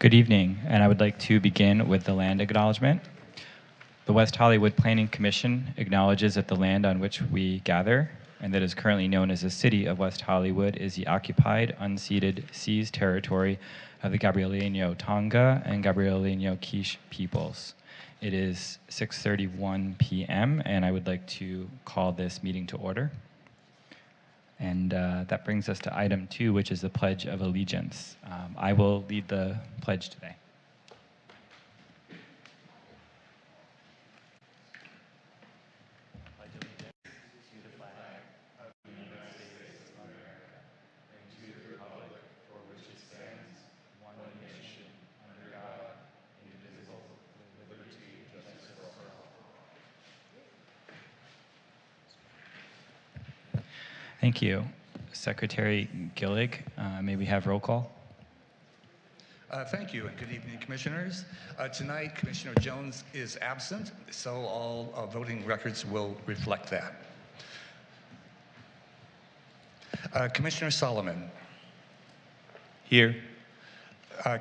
Good evening, and I would like to begin with the land acknowledgement. The West Hollywood Planning Commission acknowledges that the land on which we gather, and that is currently known as the City of West Hollywood, is the occupied, unceded, seized territory of the Gabrielino Tonga and Gabrielino Quiche peoples. It is 6:31 p.m., and I would like to call this meeting to order. And that brings us to item 2, which is the Pledge of Allegiance. I will lead the pledge today. Thank you. Secretary Gillig, may we have roll call? Thank you, and good evening, Commissioners. Tonight, Commissioner Jones is absent, so all voting records will reflect that. Commissioner Solomon. Here.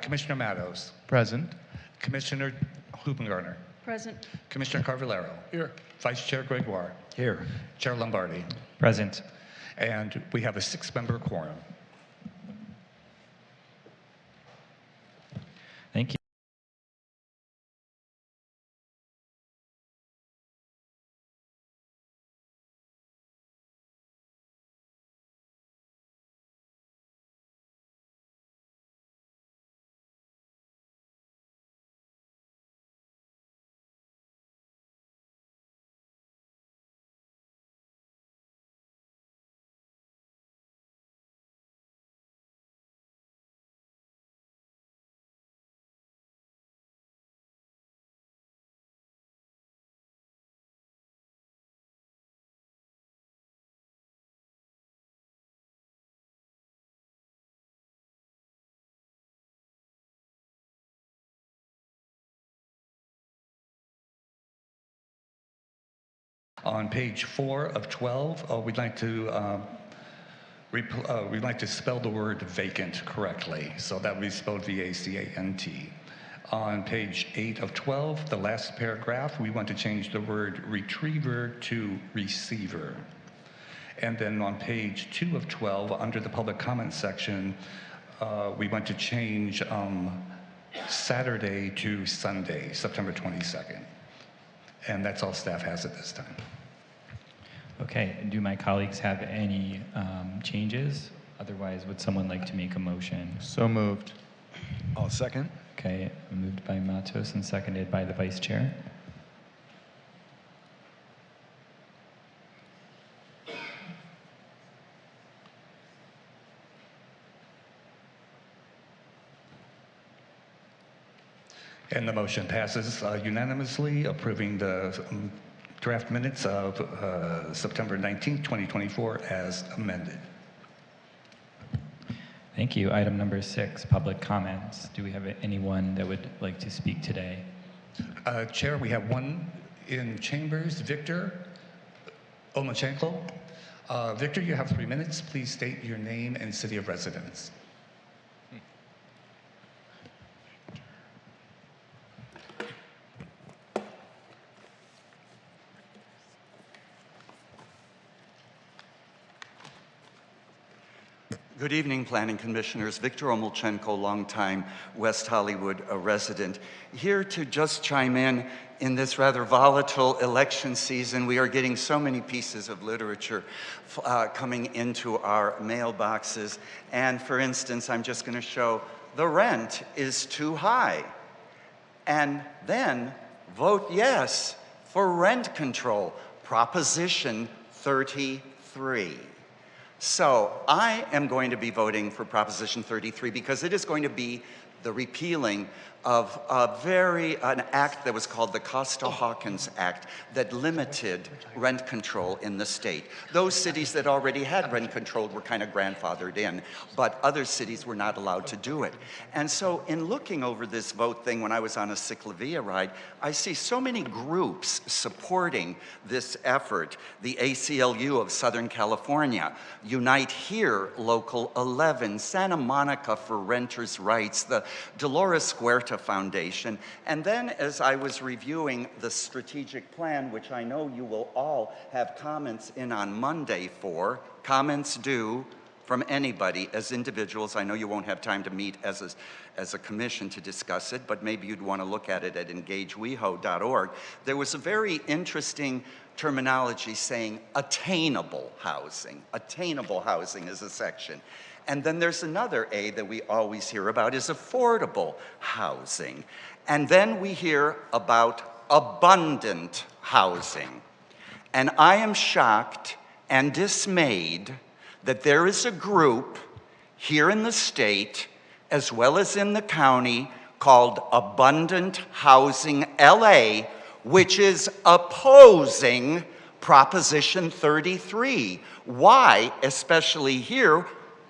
Commissioner Matos. Present. Commissioner Hubengarner. Present. Commissioner Carvalero. Here. Vice Chair Gregoire. Here. Chair Lombardi. Present. And we have a 6-member quorum. Thank you. On page 4 of 12, we'd like to spell the word vacant correctly, so that would be spelled V-A-C-A-N-T. On page 8 of 12, the last paragraph, we want to change the word retriever to receiver. And then on page 2 of 12, under the public comment section, we want to change Saturday to Sunday, September 22nd. And that's all staff has at this time. Okay, do my colleagues have any changes? Otherwise, would someone like to make a motion? So moved. I'll second. Okay, moved by Matos and seconded by the Vice Chair. And the motion passes unanimously, approving the draft minutes of September 19th, 2024 as amended. Thank you. Item number 6, public comments. Do we have anyone that would like to speak today? Chair, we have one in chambers, Victor Omachenko. Victor, you have 3 minutes. Please state your name and city of residence. Good evening, Planning Commissioners. Victor Omachenko, longtime West Hollywood resident, here to just chime in this rather volatile election season. We are getting so many pieces of literature coming into our mailboxes. And for instance, I'm just going to show the rent is too high. And then vote yes for rent control, Proposition 33. So I am going to be voting for Proposition 33 because it is going to be the repealing of an act that was called the Costa-Hawkins Act that limited rent control in the state. Those cities that already had rent control were kind of grandfathered in, but other cities were not allowed to do it. And so in looking over this vote thing when I was on a Ciclavia ride, I see so many groups supporting this effort. The ACLU of Southern California, Unite Here Local 11, Santa Monica for Renters' Rights, the Dolores Huerta Foundation. And then as I was reviewing the strategic plan, which I know you will all have comments in on Monday for, comments due from anybody as individuals. I know you won't have time to meet as a commission to discuss it, but maybe you'd want to look at it at engageweho.org. There was a very interesting terminology saying attainable housing. Attainable housing is a section. And then there's another A that we always hear about is affordable housing. And then we hear about abundant housing. And I am shocked and dismayed that there is a group here in the state, as well as in the county, called Abundant Housing LA, which is opposing Proposition 33. Why, especially here,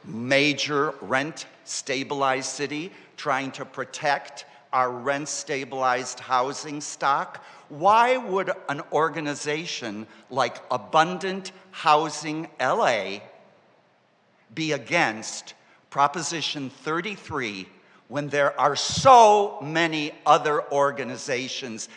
major rent-stabilized city, trying to protect our rent-stabilized housing stock? Why would an organization like Abundant Housing LA be against Proposition 33 when there are so many other organizations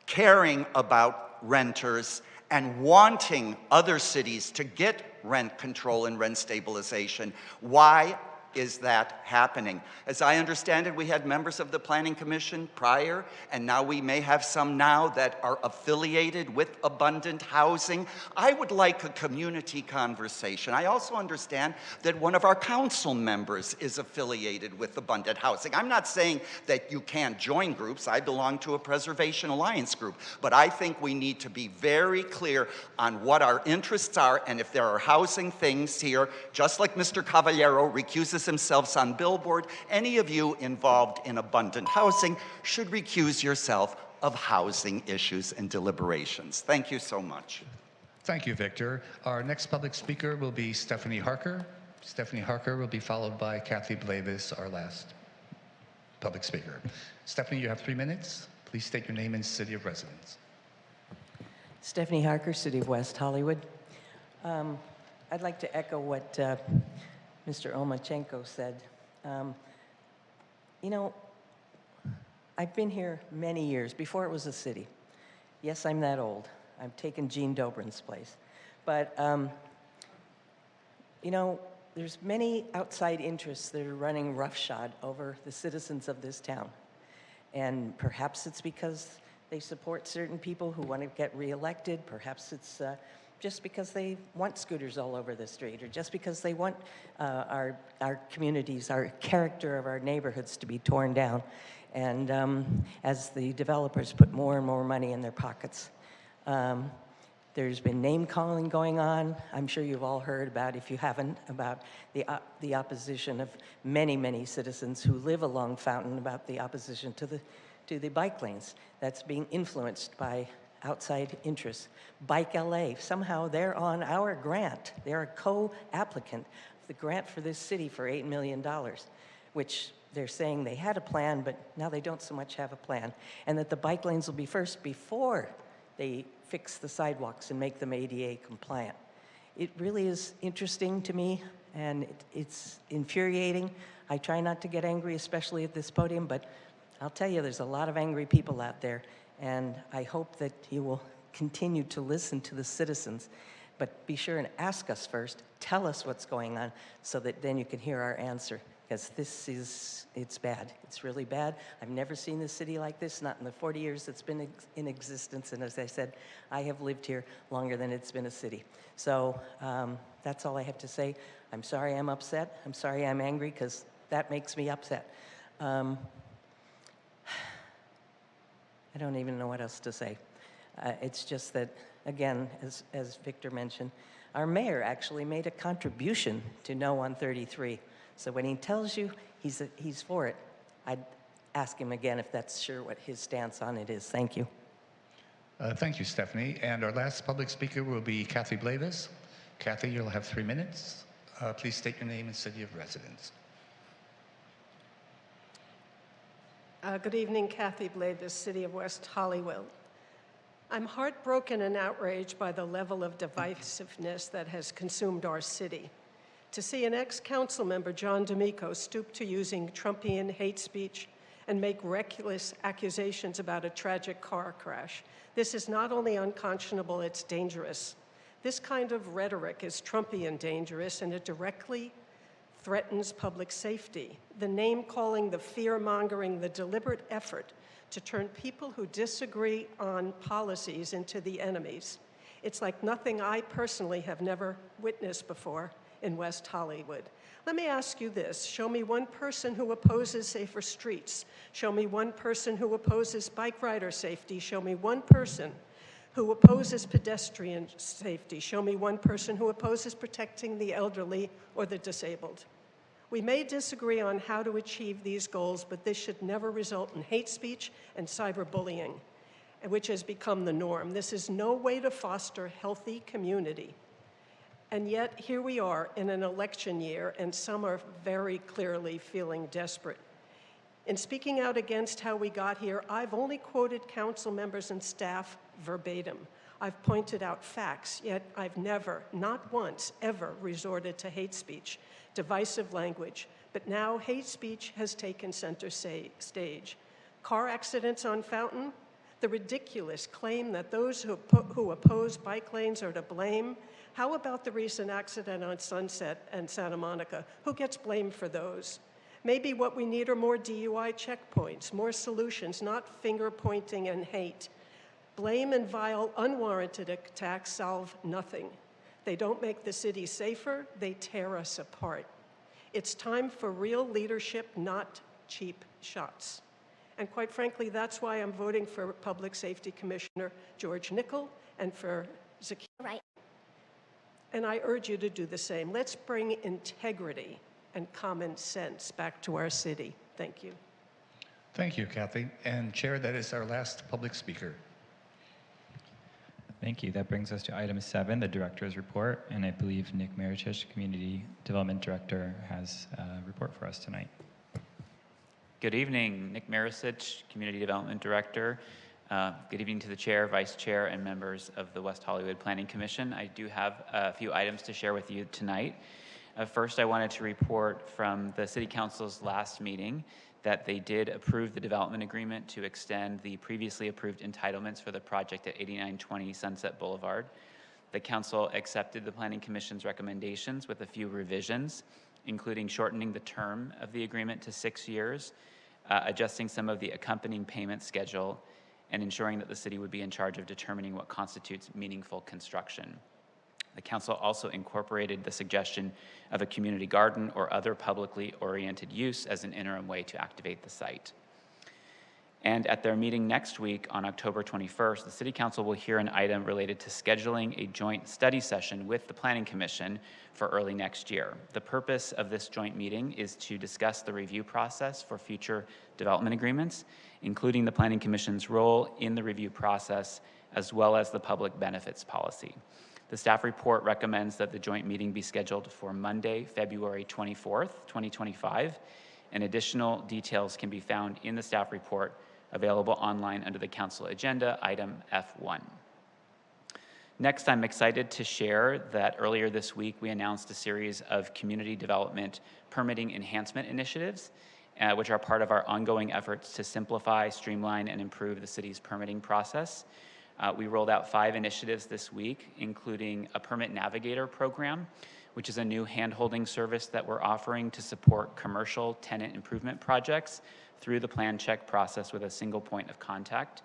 caring about renters and wanting other cities to get rent control and rent stabilization? Why is that happening? As I understand it, we had members of the Planning Commission prior, and now we may have some now that are affiliated with Abundant Housing. I would like a community conversation. I also understand that one of our council members is affiliated with Abundant Housing. I'm not saying that you can't join groups. I belong to a Preservation Alliance group, but I think we need to be very clear on what our interests are, and if there are housing things here, just like Mr. Cavallero recuses himself on Billboard, any of you involved in Abundant Housing should recuse yourself of housing issues and deliberations. Thank you so much. Thank you, Victor. Our next public speaker will be Stephanie Harker. Stephanie Harker will be followed by Kathy Blavis, our last public speaker. Stephanie, you have 3 minutes. Please state your name and city of residence. Stephanie Harker, City of West Hollywood. I'd like to echo what Mr. Omachenko said. You know, I've been here many years, before it was a city. Yes, I'm that old. I've taken Gene Dobrin's place. But, you know, there's many outside interests that are running roughshod over the citizens of this town. And perhaps it's because they support certain people who want to get reelected. Perhaps it's just because they want scooters all over the street, or just because they want our communities, our character of our neighborhoods to be torn down. And as the developers put more and more money in their pockets. There's been name-calling going on. I'm sure you've all heard about, if you haven't, about the opposition of many, many citizens who live along Fountain about the opposition to the bike lanes. That's being influenced by outside interests. Bike LA, somehow they're on our grant. They're a co-applicant of the grant for this city for $8 million, which they're saying they had a plan, but now they don't so much have a plan. And that the bike lanes will be first before they fix the sidewalks and make them ADA compliant. It really is interesting to me, and it's infuriating. I try not to get angry, especially at this podium, but I'll tell you, there's a lot of angry people out there, and I hope that you will continue to listen to the citizens, but be sure and ask us first, tell us what's going on, so that then you can hear our answer, because it's bad. It's really bad. I've never seen a city like this, not in the 40 years it's been in existence, and as I said, I have lived here longer than it's been a city. So that's all I have to say. I'm sorry I'm upset. I'm sorry I'm angry, because that makes me upset. I don't even know what else to say. It's just that, again, as Victor mentioned, our mayor actually made a contribution to No on 33. So when he tells you he's for it, ask him again if that's sure what his stance on it is. Thank you. Thank you, Stephanie. And our last public speaker will be Kathy Blavis. Kathy, you'll have 3 minutes. Please state your name and city of residence. Good evening, Kathy Blavis, City of West Hollywood. I'm heartbroken and outraged by the level of divisiveness that has consumed our city. To see an ex-council member, John D'Amico, stoop to using Trumpian hate speech and make reckless accusations about a tragic car crash. This is not only unconscionable, it's dangerous. This kind of rhetoric is Trumpian dangerous, and it directly threatens public safety. The name-calling, the fear-mongering, the deliberate effort to turn people who disagree on policies into the enemies. It's like nothing I personally have never witnessed before in West Hollywood. Let me ask you this. Show me one person who opposes safer streets. Show me one person who opposes bike rider safety. Show me one person who opposes pedestrian safety. Show me one person who opposes protecting the elderly or the disabled. We may disagree on how to achieve these goals, but this should never result in hate speech and cyberbullying, which has become the norm. This is no way to foster healthy community. And yet, here we are in an election year, and some are very clearly feeling desperate. In speaking out against how we got here, I've only quoted council members and staff verbatim. I've pointed out facts, yet I've never, not once, ever resorted to hate speech, divisive language. But now hate speech has taken center stage. Car accidents on Fountain, the ridiculous claim that those who oppose bike lanes are to blame. How about the recent accident on Sunset and Santa Monica? Who gets blamed for those? Maybe what we need are more DUI checkpoints, more solutions, not finger pointing and hate. Blame and vile, unwarranted attacks solve nothing. They don't make the city safer, they tear us apart. It's time for real leadership, not cheap shots. And quite frankly, that's why I'm voting for Public Safety Commissioner George Nickel and for Zakia. Right. And I urge you to do the same. Let's bring integrity and common sense back to our city. Thank you. Thank you, Kathy. And Chair, that is our last public speaker. Thank you. That brings us to item 7, the director's report. And I believe Nick Meritich, Community Development Director, has a report for us tonight. Good evening, Nick Meritich, Community Development Director. Good evening to the Chair, Vice Chair, and members of the West Hollywood Planning Commission. I do have a few items to share with you tonight. First, I wanted to report from the City Council's last meeting that they did approve the development agreement to extend the previously approved entitlements for the project at 8920 Sunset Boulevard. The Council accepted the Planning Commission's recommendations with a few revisions, including shortening the term of the agreement to 6 years, adjusting some of the accompanying payment schedule, and ensuring that the city would be in charge of determining what constitutes meaningful construction. The Council also incorporated the suggestion of a community garden or other publicly oriented use as an interim way to activate the site. And at their meeting next week on October 21st, the City Council will hear an item related to scheduling a joint study session with the Planning Commission for early next year. The purpose of this joint meeting is to discuss the review process for future development agreements, including the Planning Commission's role in the review process, as well as the public benefits policy. The staff report recommends that the joint meeting be scheduled for Monday, February 24th, 2025, and additional details can be found in the staff report available online under the Council agenda, item F1. Next, I'm excited to share that earlier this week we announced a series of community development permitting enhancement initiatives, which are part of our ongoing efforts to simplify, streamline, and improve the city's permitting process. We rolled out 5 initiatives this week, including a permit navigator program, which is a new hand-holding service that we're offering to support commercial tenant improvement projects through the plan check process with a single point of contact.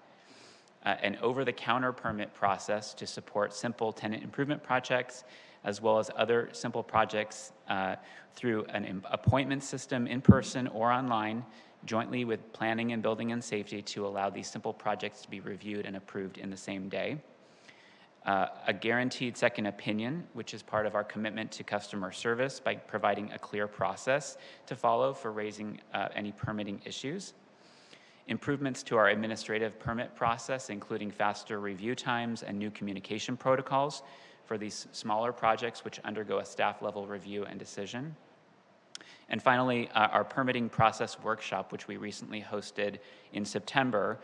An over-the-counter permit process to support simple tenant improvement projects, as well as other simple projects through an appointment system in person or online, jointly with planning and building and safety to allow these simple projects to be reviewed and approved in the same day. A guaranteed second opinion, which is part of our commitment to customer service by providing a clear process to follow for raising any permitting issues. improvements to our administrative permit process, including faster review times and new communication protocols for these smaller projects which undergo a staff level review and decision. And finally, our permitting process workshop, which we recently hosted in September,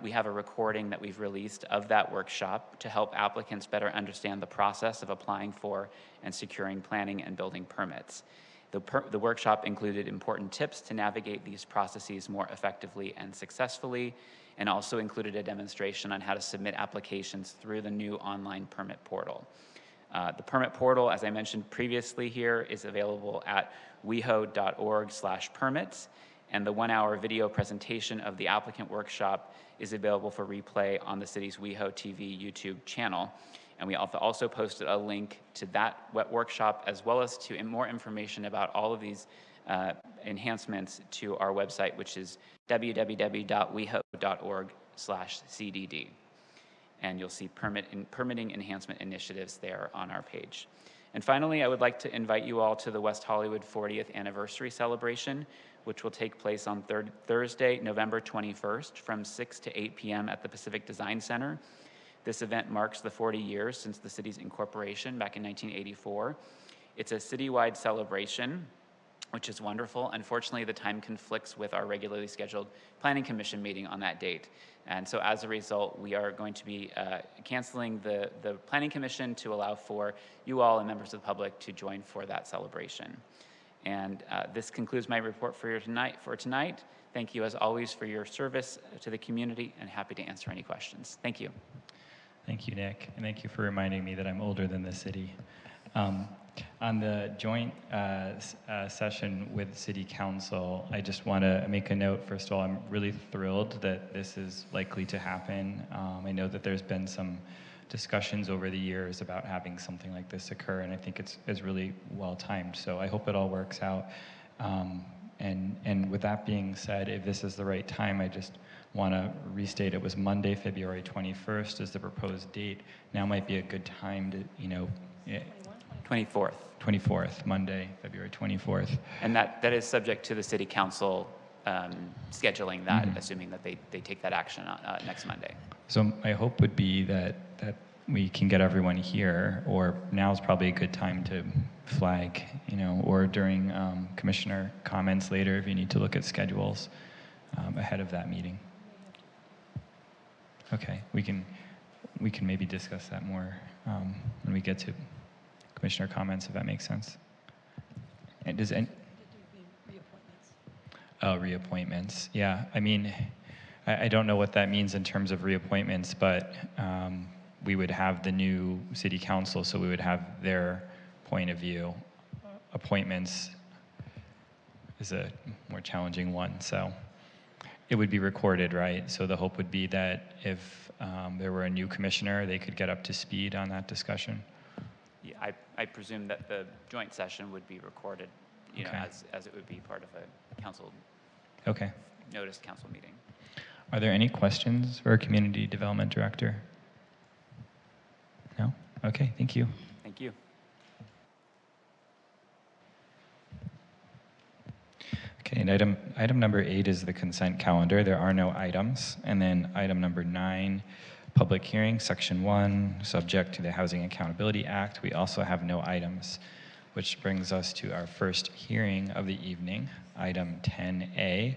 we have a recording that we've released of that workshop to help applicants better understand the process of applying for and securing planning and building permits. The workshop included important tips to navigate these processes more effectively and successfully, and also included a demonstration on how to submit applications through the new online permit portal. The permit portal, as I mentioned previously here, is available at weho.org/permits, and the 1-hour video presentation of the applicant workshop is available for replay on the city's WehoTV YouTube channel. And we also posted a link to that workshop, as well as to more information about all of these enhancements to our website, which is www.weho.org/CDD. And you'll see permitting enhancement initiatives there on our page. And finally, I would like to invite you all to the West Hollywood 40th anniversary celebration, which will take place on Thursday, November 21st from 6 to 8 p.m. at the Pacific Design Center. This event marks the 40 years since the city's incorporation back in 1984. It's a citywide celebration, which is wonderful. Unfortunately, the time conflicts with our regularly scheduled Planning Commission meeting on that date. And so as a result, we are going to be canceling the Planning Commission to allow for you all and members of the public to join for that celebration. And this concludes my report for tonight. Thank you, as always, for your service to the community, and happy to answer any questions. Thank you. Thank you, Nick, and thank you for reminding me that I'm older than the city. On the joint session with City Council, I just want to make a note. First of all, I'm really thrilled that this is likely to happen. I know that there's been some discussions over the years about having something like this occur, and I think it's really well timed. So I hope it all works out. And with that being said, if this is the right time, I just want to restate it was Monday, February 21st is the proposed date. Now might be a good time to, 24th, Monday, February 24th. And that is subject to the City Council scheduling that, assuming that they take that action next Monday. So my hope would be that we can get everyone here, or now's probably a good time to flag, or during commissioner comments later if you need to look at schedules ahead of that meeting. Okay, we can maybe discuss that more when we get to commissioner comments, if that makes sense. And does any reappointments? Yeah, I mean, I don't know what that means in terms of reappointments, but we would have the new city council, so we would have their point of view. Appointments is a more challenging one, so it would be recorded, right? So the hope would be that if there were a new commissioner, they could get up to speed on that discussion. Yeah, I presume that the joint session would be recorded, Okay. as it would be part of a council noticed council meeting. Are there any questions for our community development director? No? Okay, thank you. Thank you. Okay, and item number 8 is the consent calendar. There are no items. And then item number 9, public hearing, section 1, subject to the Housing Accountability Act. We also have no items, which brings us to our first hearing of the evening, item 10A,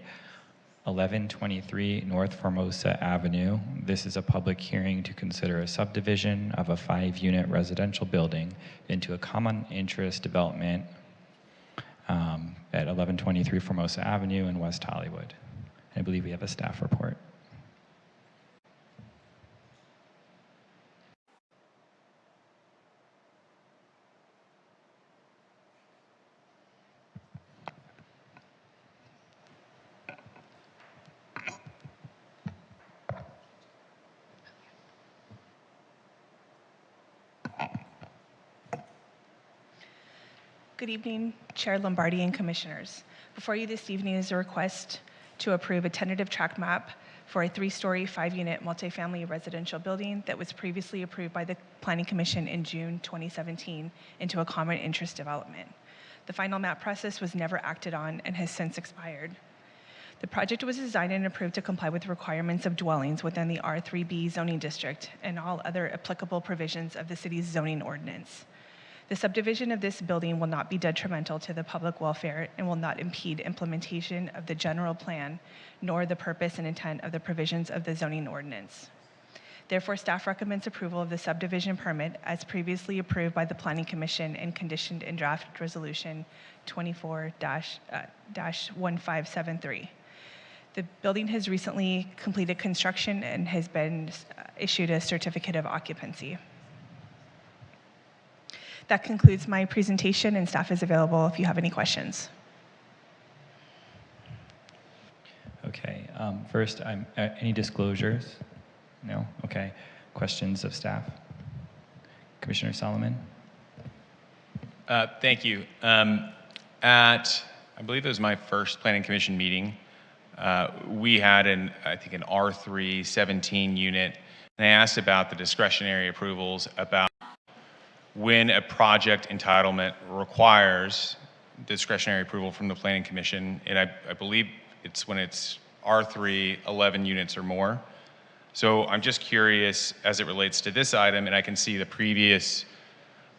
1123 North Formosa Avenue. This is a public hearing to consider a subdivision of a 5-unit residential building into a common interest development at 1123 Formosa Avenue in West Hollywood. I believe we have a staff report. Good evening, Chair Lombardi and Commissioners. Before you this evening is a request to approve a tentative tract map for a 3-story, 5-unit multifamily residential building that was previously approved by the Planning Commission in June 2017 into a common interest development. The final map process was never acted on and has since expired. The project was designed and approved to comply with requirements of dwellings within the R3B zoning district and all other applicable provisions of the city's zoning ordinance. The subdivision of this building will not be detrimental to the public welfare and will not impede implementation of the general plan, nor the purpose and intent of the provisions of the zoning ordinance. Therefore, staff recommends approval of the subdivision permit as previously approved by the Planning Commission and conditioned in draft resolution 24-1573. The building has recently completed construction and has been issued a certificate of occupancy. That concludes my presentation, and staff is available if you have any questions. Okay, first, any disclosures? No? Okay. Questions of staff? Commissioner Solomon? Thank you. I believe it was my first Planning Commission meeting, we had I think an R3 17 unit, and I asked about the discretionary approvals, about when a project entitlement requires discretionary approval from the Planning Commission, and I believe it's when it's R3 11 units or more. So I'm just curious as it relates to this item, and I can see the previous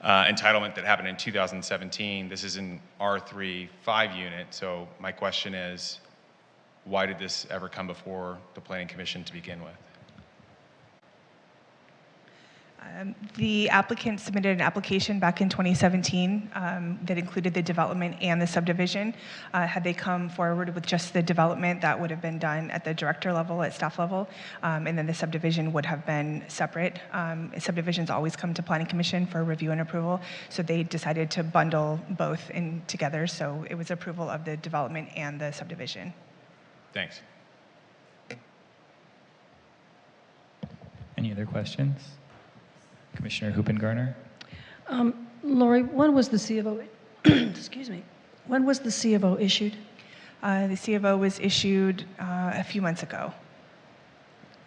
entitlement that happened in 2017. This is an R3 5 unit, so my question is, why did this ever come before the Planning Commission to begin with? The applicant submitted an application back in 2017 that included the development and the subdivision. Had they come forward with just the development, that would have been done at the director level, at staff level, and then the subdivision would have been separate. Subdivisions always come to Planning Commission for review and approval, so they decided to bundle both in together, so it was approval of the development and the subdivision. Thanks. Any other questions? Commissioner Hoopengarner? Lori, when was the C of O, excuse me, when was the C of O issued? The C of O was issued a few months ago.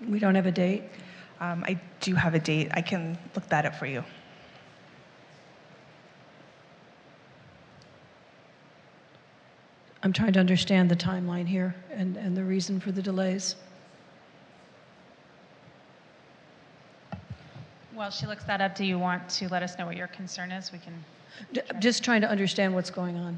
We don't have a date? I do have a date. I can look that up for you. I'm trying to understand the timeline here and the reason for the delays. While she looks that up, do you want to let us know what your concern is? We can. Just trying to understand what's going on.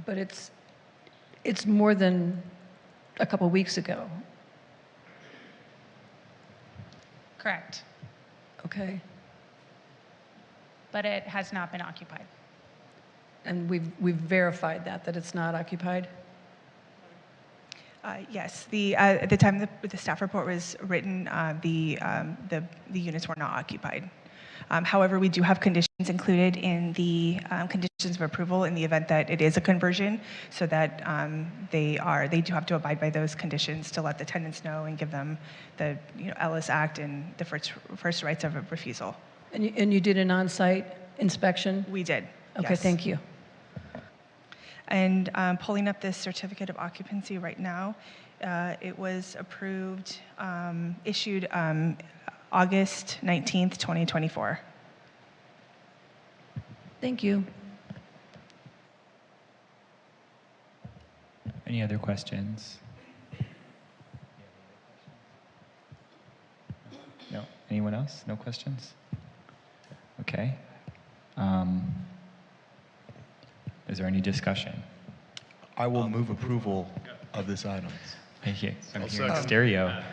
But it's more than a couple weeks ago. Correct. Okay. But it has not been occupied. And we've verified that it's not occupied? Yes. At the time the staff report was written, the units were not occupied. However, we do have conditions included in the conditions of approval in the event that it is a conversion, so that they do have to abide by those conditions to let the tenants know and give them the Ellis Act and the first rights of refusal. And you did an on-site inspection? We did. Okay, yes. thank you. And pulling up this certificate of occupancy right now, it was approved, issued August 19th, 2024. Thank you. Any other questions? No? Anyone else? No questions? Okay. Is there any discussion? I will move approval of this item. I'm hearing second. stereo.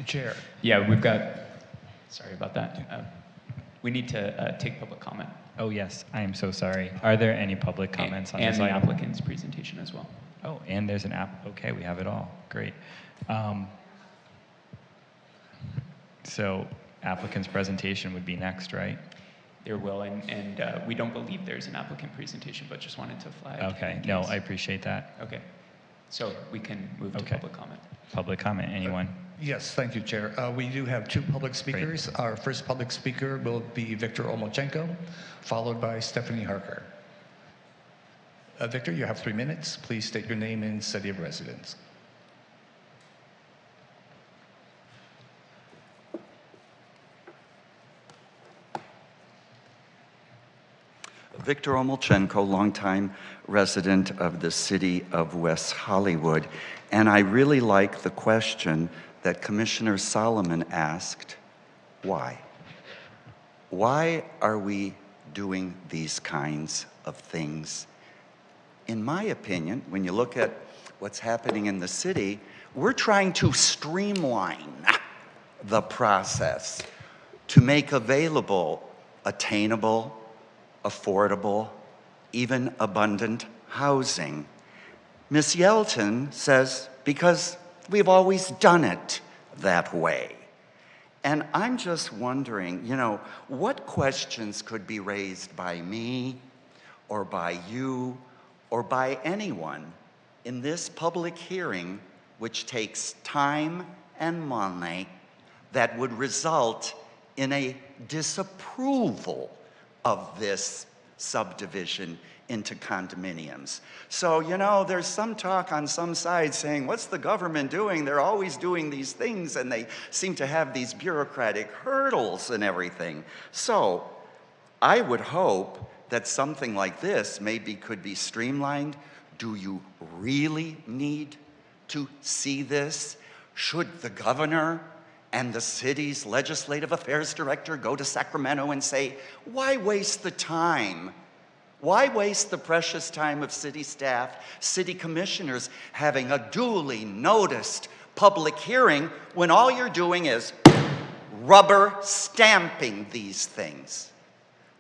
Chair. Yeah, we've got, sorry about that. We need to take public comment. Oh, yes. I am so sorry. Are there any public comments on and this the item? applicant's presentation as well. Oh, and there's an app. Okay, we have it all. Great. So applicant's presentation would be next, right? There will, and we don't believe there's an applicant presentation, but just wanted to flag. Okay. in No, case. I appreciate that. Okay. So we can move to Okay. public comment. Public comment, anyone? Yes, thank you, Chair. We do have two public speakers. Our first public speaker will be Victor Omolchenko, followed by Stephanie Harker. Victor, you have 3 minutes. Please state your name and city of residence. Victor Omolchenko, longtime resident of the city of West Hollywood. And I really like the question that Commissioner Solomon asked, why? Why are we doing these kinds of things? In my opinion, when you look at what's happening in the city, we're trying to streamline the process to make available attainable, affordable, even abundant housing. Ms. Yelton says, because we've always done it that way. And I'm just wondering, you know, what questions could be raised by me or by you or by anyone in this public hearing, which takes time and money, that would result in a disapproval of this subdivision into condominiums. So, you know, there's some talk on some sides saying, what's the government doing? They're always doing these things and they seem to have these bureaucratic hurdles and everything. So, I would hope that something like this maybe could be streamlined. Do you really need to see this? Should the governor and the city's legislative affairs director go to Sacramento and say, why waste the time? Why waste the precious time of city staff, city commissioners having a duly noticed public hearing when all you're doing is rubber stamping these things?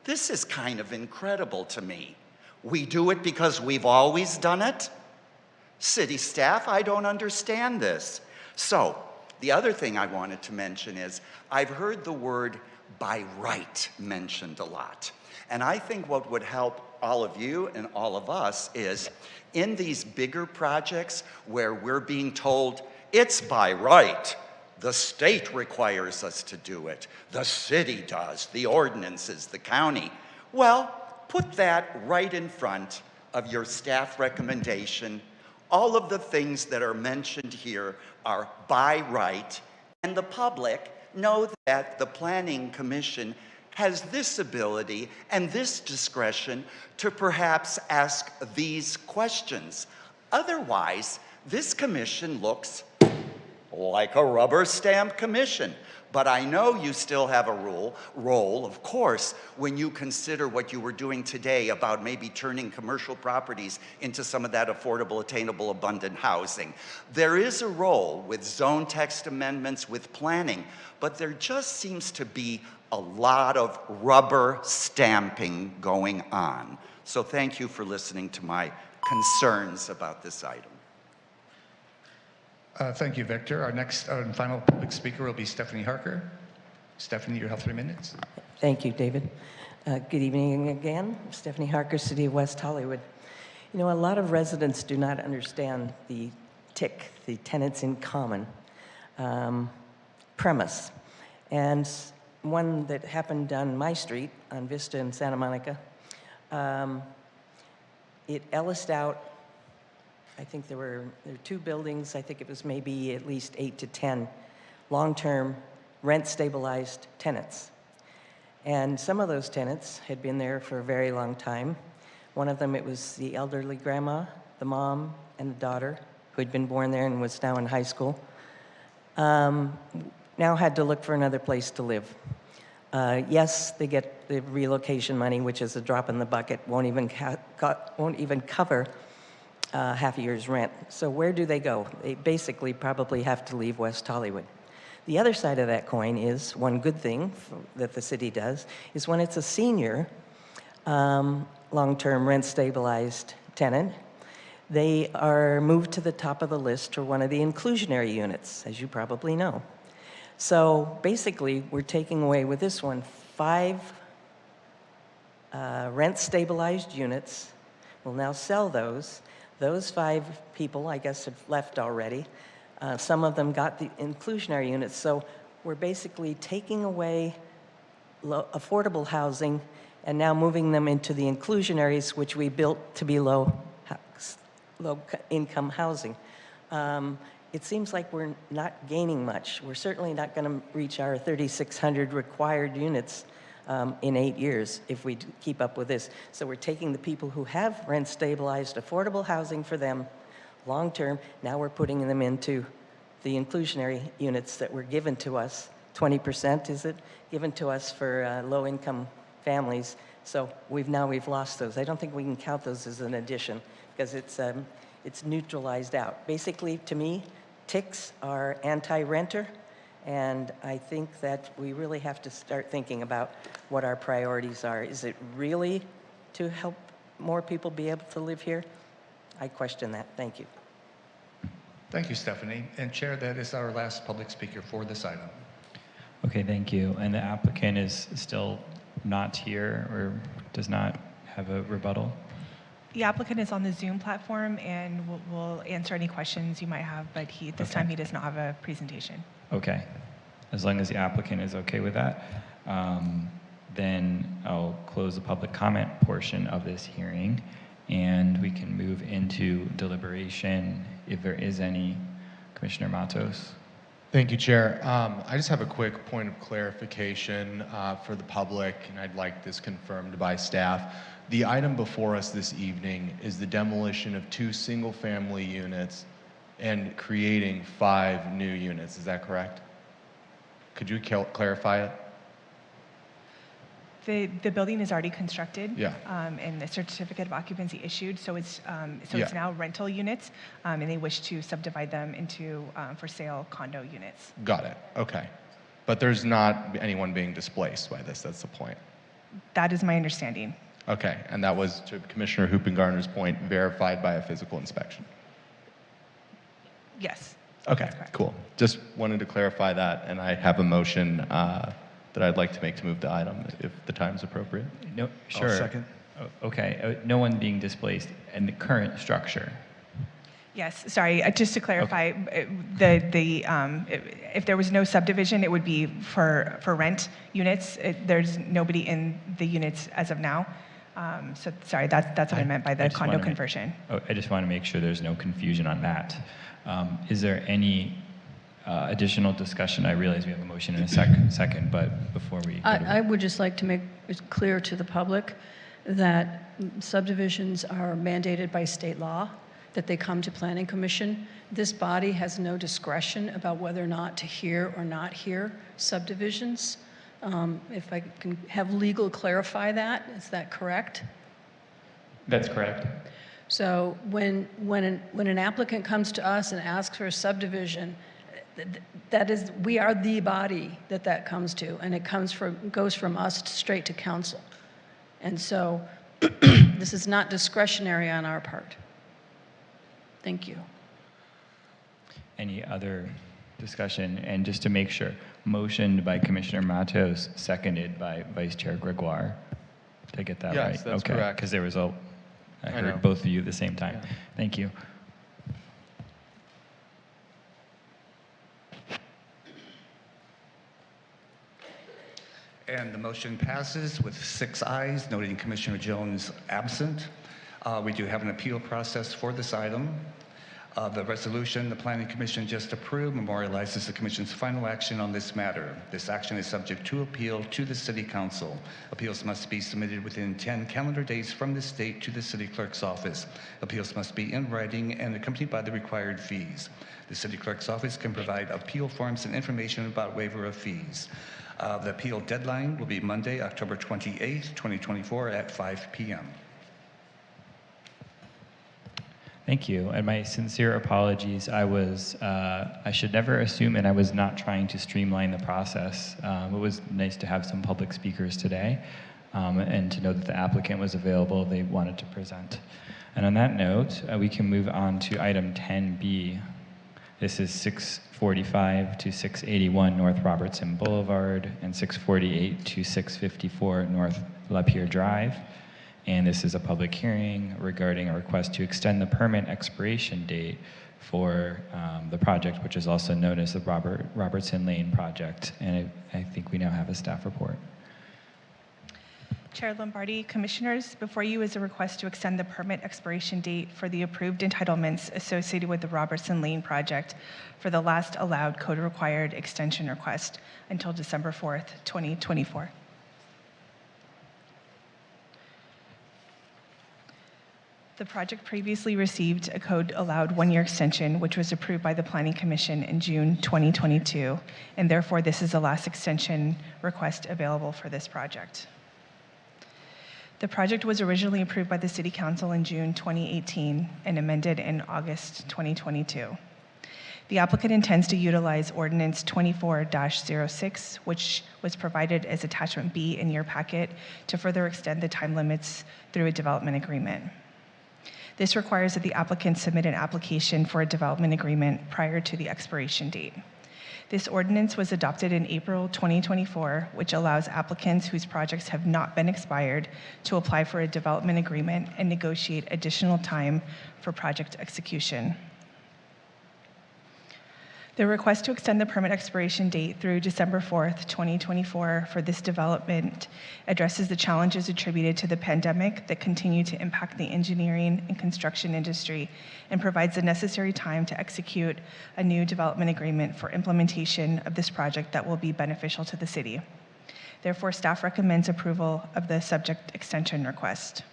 This is kind of incredible to me. We do it because we've always done it? City staff, I don't understand this. So, the other thing I wanted to mention is I've heard the word by right mentioned a lot. And I think what would help all of you and all of us is in these bigger projects where we're being told it's by right, the state requires us to do it, the city does, the ordinances, the county. Well, put that right in front of your staff recommendation. All of the things that are mentioned here are by right, and the public know that the Planning Commission has this ability and this discretion to perhaps ask these questions. Otherwise, this commission looks like a rubber stamp commission. But I know you still have a role, of course, when you consider what you were doing today about maybe turning commercial properties into some of that affordable, attainable, abundant housing. There is a role with zone text amendments, with planning, but there just seems to be a lot of rubber stamping going on. So thank you for listening to my concerns about this item. Thank you, Victor. Our next and final public speaker will be Stephanie Harker. Stephanie, you have 3 minutes. Thank you, David. Good evening again. Stephanie Harker, City of West Hollywood. You know, a lot of residents do not understand the TIC, the Tenants in Common premise. And one that happened on my street, on Vista in Santa Monica, it elliced out, I think there were 2 buildings. I think it was maybe at least 8 to 10 long-term rent-stabilized tenants. And some of those tenants had been there for a very long time. One of them, it was the elderly grandma, the mom, and the daughter, who had been born there and was now in high school, now had to look for another place to live. Yes, they get the relocation money, which is a drop in the bucket, won't even cover half a year's rent. So where do they go? They basically probably have to leave West Hollywood. The other side of that coin is, one good thing that the city does, is when it's a senior long-term rent-stabilized tenant, they are moved to the top of the list for one of the inclusionary units, as you probably know. So basically, we're taking away with this one 5 rent-stabilized units. We'll now sell those. Those 5 people, I guess, have left already. Some of them got the inclusionary units. So we're basically taking away affordable housing and now moving them into the inclusionaries, which we built to be low-income housing. It seems like we're not gaining much. We're certainly not going to reach our 3,600 required units in 8 years if we keep up with this. So we're taking the people who have rent-stabilized, affordable housing for them long-term. Now we're putting them into the inclusionary units that were given to us, 20%, is it? Given to us for low-income families. So we've lost those. I don't think we can count those as an addition because it's neutralized out. Basically, to me, ticks are anti-renter, and I think that we really have to start thinking about what our priorities are. Is it really to help more people be able to live here? I question that. Thank you. Thank you, Stephanie. And Chair, that is our last public speaker for this item. Okay, thank you. And the applicant is still not here or does not have a rebuttal? The applicant is on the Zoom platform and will answer any questions you might have, but at this time he does not have a presentation. Okay. As long as the applicant is okay with that, then I'll close the public comment portion of this hearing and we can move into deliberation if there is any. Commissioner Matos. Thank you, Chair. I just have a quick point of clarification for the public, and I'd like this confirmed by staff. The item before us this evening is the demolition of 2 single-family units and creating 5 new units. Is that correct? Could you clarify it? The building is already constructed, Yeah. And the certificate of occupancy issued, so it's Yeah. now rental units, and they wish to subdivide them into for sale condo units. Got it. Okay. But there's not anyone being displaced by this. That's the point. That is my understanding. Okay. And that was, to Commissioner Hoopengarner's point, verified by a physical inspection. Yes. Okay. Cool. Just wanted to clarify that, and I have a motion that I'd like to make to move the item if the time's appropriate. No, sure. I'll second. Okay. No one being displaced in the current structure. Yes, sorry, just to clarify, if there was no subdivision, it would be for rent units. There's nobody in the units as of now. So sorry, that's what I meant by the condo conversion. I just want to make sure there's no confusion on that. Is there any additional discussion? I realize we have a motion in a second, but before we I would just like to make it clear to the public that subdivisions are mandated by state law, that they come to Planning Commission. This body has no discretion about whether or not to hear or not hear subdivisions. If I can have legal clarify that, is that correct? That's correct. So when an applicant comes to us and asks for a subdivision, that is, we are the body that comes to, and it goes from us straight to council. And so this is not discretionary on our part. Thank you. Any other discussion? And just to make sure, motioned by Commissioner Matos, seconded by Vice Chair Gregoire. Did I get that right? Yes, that's correct. Because there was I heard know. both of you at the same time. Yeah. Thank you. And the motion passes with 6 ayes, noting Commissioner Jones absent. We do have an appeal process for this item. The resolution the Planning Commission just approved memorializes the Commission's final action on this matter. This action is subject to appeal to the City Council. Appeals must be submitted within 10 calendar days from this date to the City Clerk's office. Appeals must be in writing and accompanied by the required fees. The City Clerk's office can provide appeal forms and information about waiver of fees. The appeal deadline will be Monday, October 28th, 2024 at 5 p.m. Thank you, and my sincere apologies. I should never assume, and I was not trying to streamline the process. It was nice to have some public speakers today, and to know that the applicant was available. They wanted to present. And on that note, we can move on to item 10B. This is 645 to 681 North Robertson Boulevard and 648 to 654 North Lapierre Drive. And this is a public hearing regarding a request to extend the permit expiration date for the project, which is also known as the Robertson Lane project. And I think we now have a staff report. Chair Lombardi, Commissioners, before you is a request to extend the permit expiration date for the approved entitlements associated with the Robertson Lane project for the last allowed code-required extension request until December 4th, 2024. The project previously received a code-allowed one-year extension, which was approved by the Planning Commission in June 2022, and therefore this is the last extension request available for this project. The project was originally approved by the City Council in June 2018 and amended in August 2022. The applicant intends to utilize Ordinance 24-06, which was provided as Attachment B in your packet, to further extend the time limits through a development agreement. This requires that the applicant submit an application for a development agreement prior to the expiration date. This ordinance was adopted in April 2024, which allows applicants whose projects have not been expired to apply for a development agreement and negotiate additional time for project execution. The request to extend the permit expiration date through December 4th, 2024 for this development addresses the challenges attributed to the pandemic that continue to impact the engineering and construction industry and provides the necessary time to execute a new development agreement for implementation of this project that will be beneficial to the city. Therefore, staff recommends approval of the subject extension request.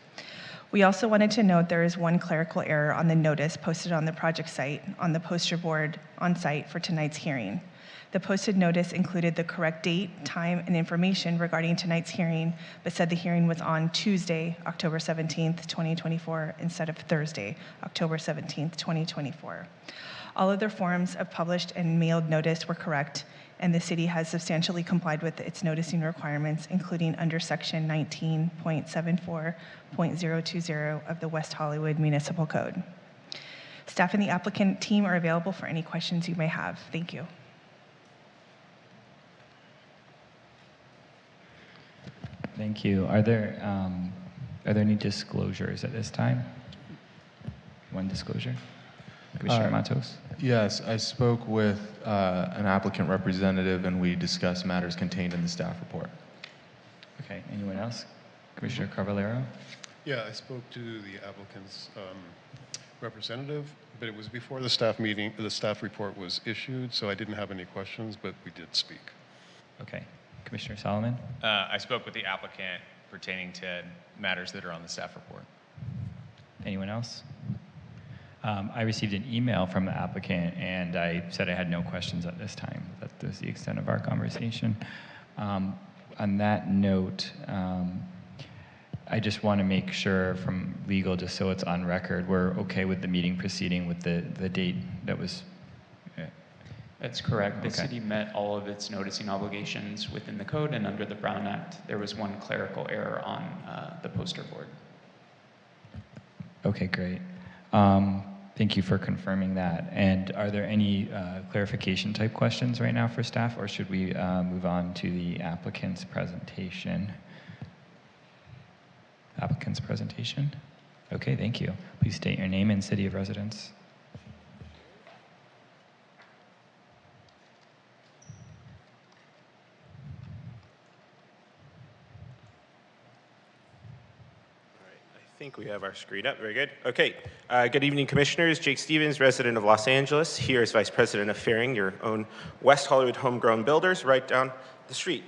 We also wanted to note there is one clerical error on the notice posted on the project site on the poster board on site for tonight's hearing. The posted notice included the correct date, time, and information regarding tonight's hearing, but said the hearing was on Tuesday, October 17th, 2024, instead of Thursday, October 17th, 2024. All other forms of published and mailed notice were correct, and the city has substantially complied with its noticing requirements, including under section 19.74.020 of the West Hollywood Municipal Code. Staff and the applicant team are available for any questions you may have. Thank you. Thank you. Are there any disclosures at this time? One disclosure. Commissioner Matos. Yes, I spoke with an applicant representative and we discussed matters contained in the staff report. Okay, anyone else? Commissioner Carvalero? Yeah, I spoke to the applicant's representative, but it was before the staff meeting, the staff report was issued, so I didn't have any questions, but we did speak. Okay, Commissioner Solomon? I spoke with the applicant pertaining to matters that are on the staff report. Anyone else? I received an email from the applicant and I said I had no questions at this time. That was the extent of our conversation. On that note, I just want to make sure from legal, just so it's on record, we're okay with the meeting proceeding with the date that was... That's correct. The Okay. city met all of its noticing obligations within the code, and under the Brown Act, there was one clerical error on the poster board. Okay, great. Thank you for confirming that. And are there any clarification type questions right now for staff, or should we move on to the applicant's presentation? Applicant's presentation? Okay, thank you. Please state your name and city of residence. I think we have our screen up. Very good. Okay. Good evening, commissioners. Jake Stevens, resident of Los Angeles, here as vice president of Fairing, your own West Hollywood homegrown builders right down the street.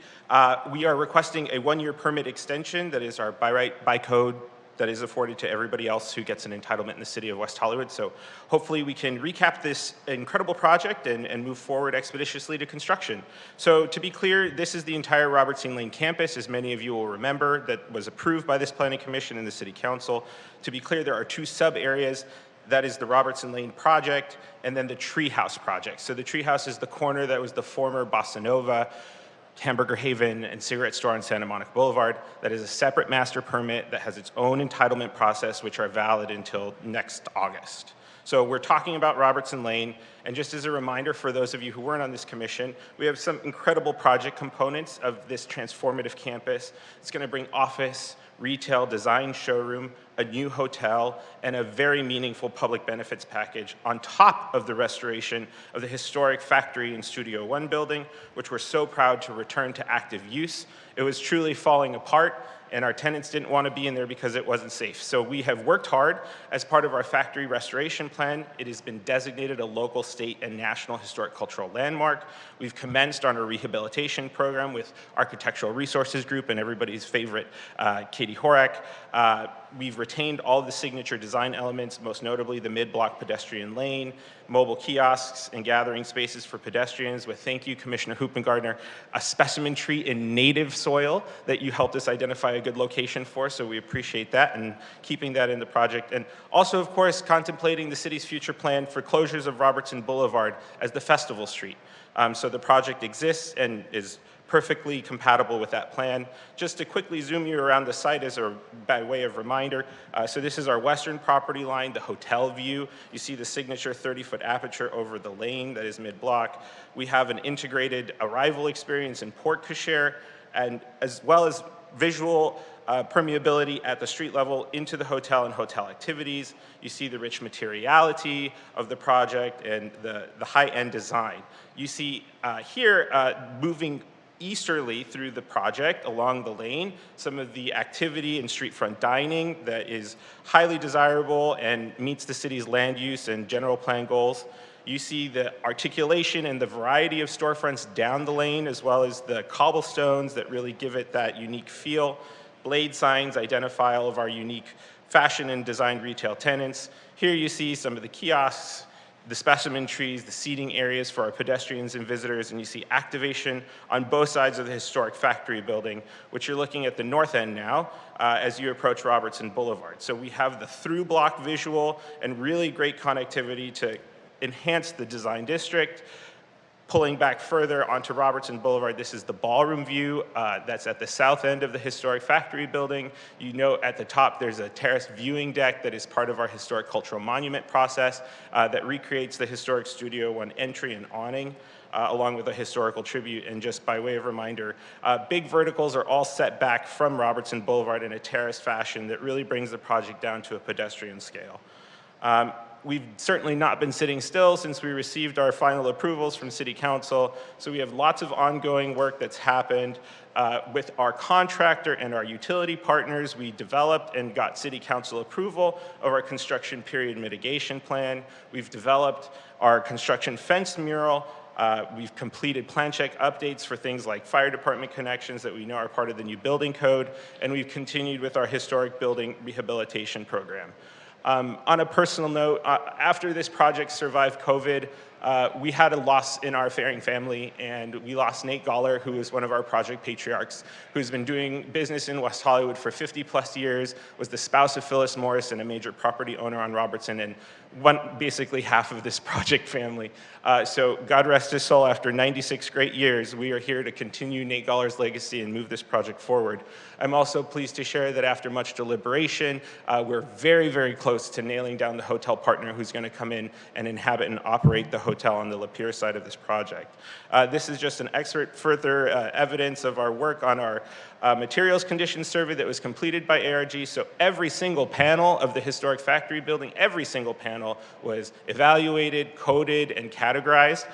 We are requesting a one-year permit extension that is our by right, by code, that is afforded to everybody else who gets an entitlement in the city of West Hollywood. So hopefully we can recap this incredible project and move forward expeditiously to construction. So to be clear, this is the entire Robertson Lane campus, as many of you will remember, that was approved by this planning commission and the city council. To be clear, there are two sub areas. That is the Robertson Lane project and then the Treehouse project. So the Treehouse is the corner that was the former Bossa Nova, Hamburger Haven, and cigarette store on Santa Monica Boulevard. That is a separate master permit that has its own entitlement process, which are valid until next August. So we're talking about Robertson Lane, and just as a reminder for those of you who weren't on this commission, we have some incredible project components of this transformative campus. It's going to bring office, retail, design showroom, a new hotel, and a very meaningful public benefits package on top of the restoration of the historic Factory and Studio One building, which we're so proud to return to active use. It was truly falling apart, and our tenants didn't want to be in there because it wasn't safe. So we have worked hard as part of our factory restoration plan. It has been designated a local, state, and national historic cultural landmark. We've commenced on a rehabilitation program with Architectural Resources Group and everybody's favorite, Katie Horak. We've retained all the signature design elements, most notably the mid-block pedestrian lane, mobile kiosks, and gathering spaces for pedestrians with, thank you, Commissioner Hoopengardner, a specimen tree in native soil that you helped us identify a good location for, so we appreciate that and keeping that in the project. And also, of course, contemplating the city's future plan for closures of Robertson Boulevard as the Festival Street. So the project exists and is perfectly compatible with that plan. Just to quickly zoom you around the site as by way of reminder, so this is our western property line, the hotel view. You see the signature 30-foot aperture over the lane that is mid-block. We have an integrated arrival experience in Port Cochere, and as well as visual permeability at the street level into the hotel and hotel activities. You see the rich materiality of the project and the high-end design. You see here moving easterly through the project along the lane, some of the activity and street front dining that is highly desirable and meets the city's land use and general plan goals. You see the articulation and the variety of storefronts down the lane, as well as the cobblestones that really give it that unique feel. Blade signs identify all of our unique fashion and design retail tenants. Here you see some of the kiosks, the specimen trees, the seating areas for our pedestrians and visitors, and you see activation on both sides of the historic factory building, which you're looking at the north end now as you approach Robertson Boulevard. So we have the through block visual and really great connectivity to enhance the design district. Pulling back further onto Robertson Boulevard, this is the ballroom view that's at the south end of the historic factory building. You know at the top there's a terrace viewing deck that is part of our historic cultural monument process that recreates the historic Studio One entry and awning along with a historical tribute. And just by way of reminder, big verticals are all set back from Robertson Boulevard in a terrace fashion that really brings the project down to a pedestrian scale. We've certainly not been sitting still since we received our final approvals from City Council, so we have lots of ongoing work that's happened. With our contractor and our utility partners, we developed and got City Council approval of our construction period mitigation plan. We've developed our construction fence mural. We've completed plan check updates for things like fire department connections that we know are part of the new building code, and we've continued with our historic building rehabilitation program. On a personal note, after this project survived COVID, we had a loss in our Fairing family, and we lost Nate Goller, who is one of our project patriarchs, who's been doing business in West Hollywood for 50+ years, was the spouse of Phyllis Morris and a major property owner on Robertson, and basically half of this project family. So God rest his soul, after 96 great years, we are here to continue Nate Goller's legacy and move this project forward. I'm also pleased to share that after much deliberation, we're very, very close to nailing down the hotel partner who's going to come in and inhabit and operate the hotel on the Lapeer side of this project. This is just an excerpt further evidence of our work on our materials condition survey that was completed by ARG. So every single panel of the historic factory building, every single panel was evaluated, coded, and categorized.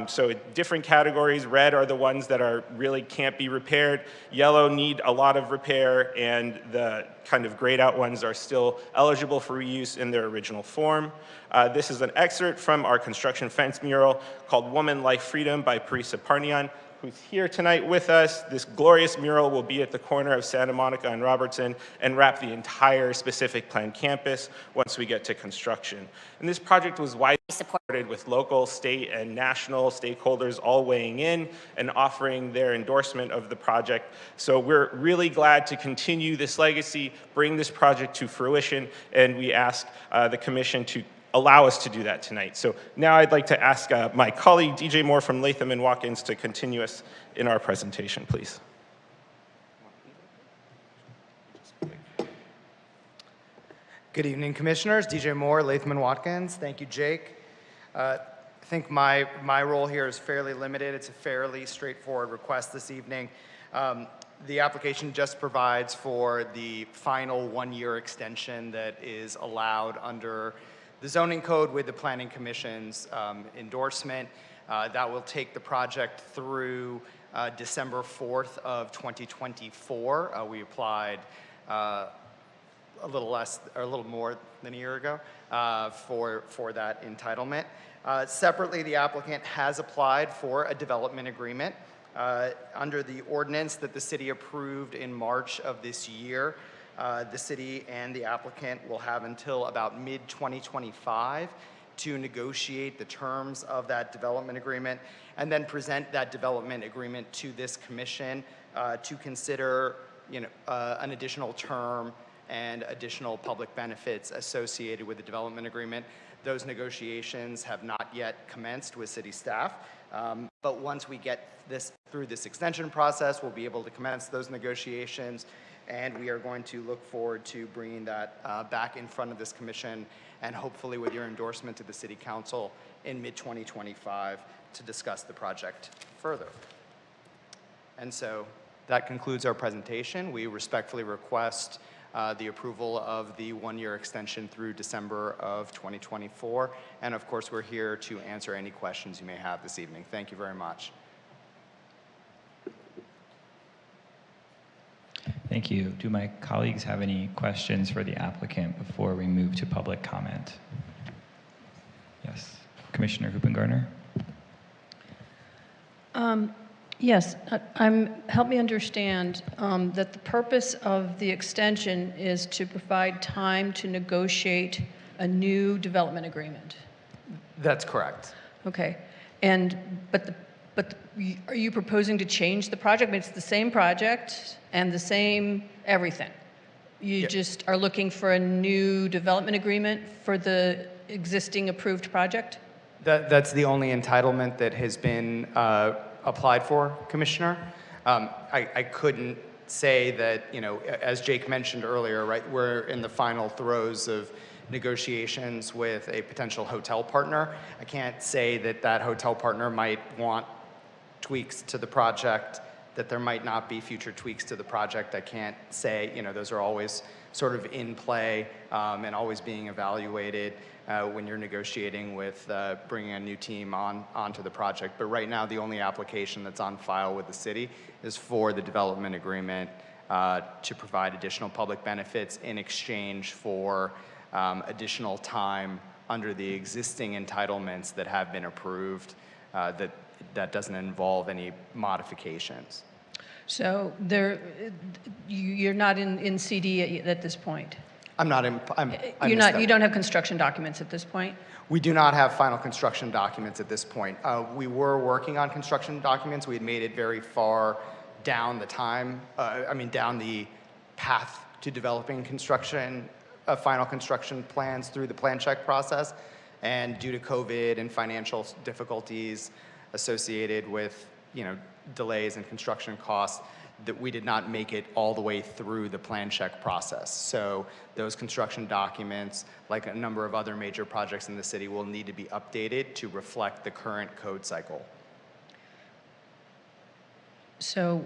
So different categories. Red are the ones that are really can't be repaired. Yellow need a lot of repair, and the kind of grayed out ones are still eligible for reuse in their original form. This is an excerpt from our construction fence mural called Woman, Life, Freedom by Parisa Parnian, who's here tonight with us. This glorious mural will be at the corner of Santa Monica and Robertson and wrap the entire specific planned campus once we get to construction. And this project was widely supported with local, state, and national stakeholders all weighing in and offering their endorsement of the project. So we're really glad to continue this legacy, bring this project to fruition, and we ask the commission to allow us to do that tonight. So now I'd like to ask my colleague, DJ Moore from Latham & Watkins, to continue us in our presentation, please. Good evening, commissioners. DJ Moore, Latham & Watkins. Thank you, Jake. I think my role here is fairly limited. It's a fairly straightforward request this evening. The application just provides for the final one-year extension that is allowed under the zoning code with the Planning Commission's endorsement. That will take the project through December 4th of 2024. We applied a little more than a year ago for that entitlement. Separately, the applicant has applied for a development agreement under the ordinance that the city approved in March of this year. The city and the applicant will have until about mid-2025 to negotiate the terms of that development agreement and then present that development agreement to this commission to consider an additional term and additional public benefits associated with the development agreement. Those negotiations have not yet commenced with city staff, but once we get through this extension process, we'll be able to commence those negotiations, and we are going to look forward to bringing that back in front of this commission and hopefully with your endorsement to the City Council in mid-2025 to discuss the project further. And so that concludes our presentation. We respectfully request the approval of the one-year extension through December of 2024. And of course, we're here to answer any questions you may have this evening. Thank you very much. Thank you. Do my colleagues have any questions for the applicant before we move to public comment? Yes, Commissioner Hoopengartner. Yes, help me understand that the purpose of the extension is to provide time to negotiate a new development agreement. That's correct. Okay, but are you proposing to change the project? I mean, it's the same project and the same everything. You just are looking for a new development agreement for the existing approved project? That's the only entitlement that has been applied for, Commissioner. I couldn't say that, as Jake mentioned earlier, right, we're in the final throes of negotiations with a potential hotel partner. I can't say that that hotel partner might want tweaks to the project, that there might not be future tweaks to the project. I can't say, those are always sort of in play and always being evaluated when you're negotiating with bringing a new team onto the project. But right now, the only application that's on file with the city is for the development agreement to provide additional public benefits in exchange for additional time under the existing entitlements that have been approved that doesn't involve any modifications. So you're not in CD at this point? I'm not in. You don't have construction documents at this point? We do not have final construction documents at this point. We were working on construction documents. We had made it very far down the down the path to developing final construction plans through the plan check process. And due to COVID and financial difficulties associated with, delays in construction costs, that we did not make it all the way through the plan check process. So those construction documents, like a number of other major projects in the city, will need to be updated to reflect the current code cycle. So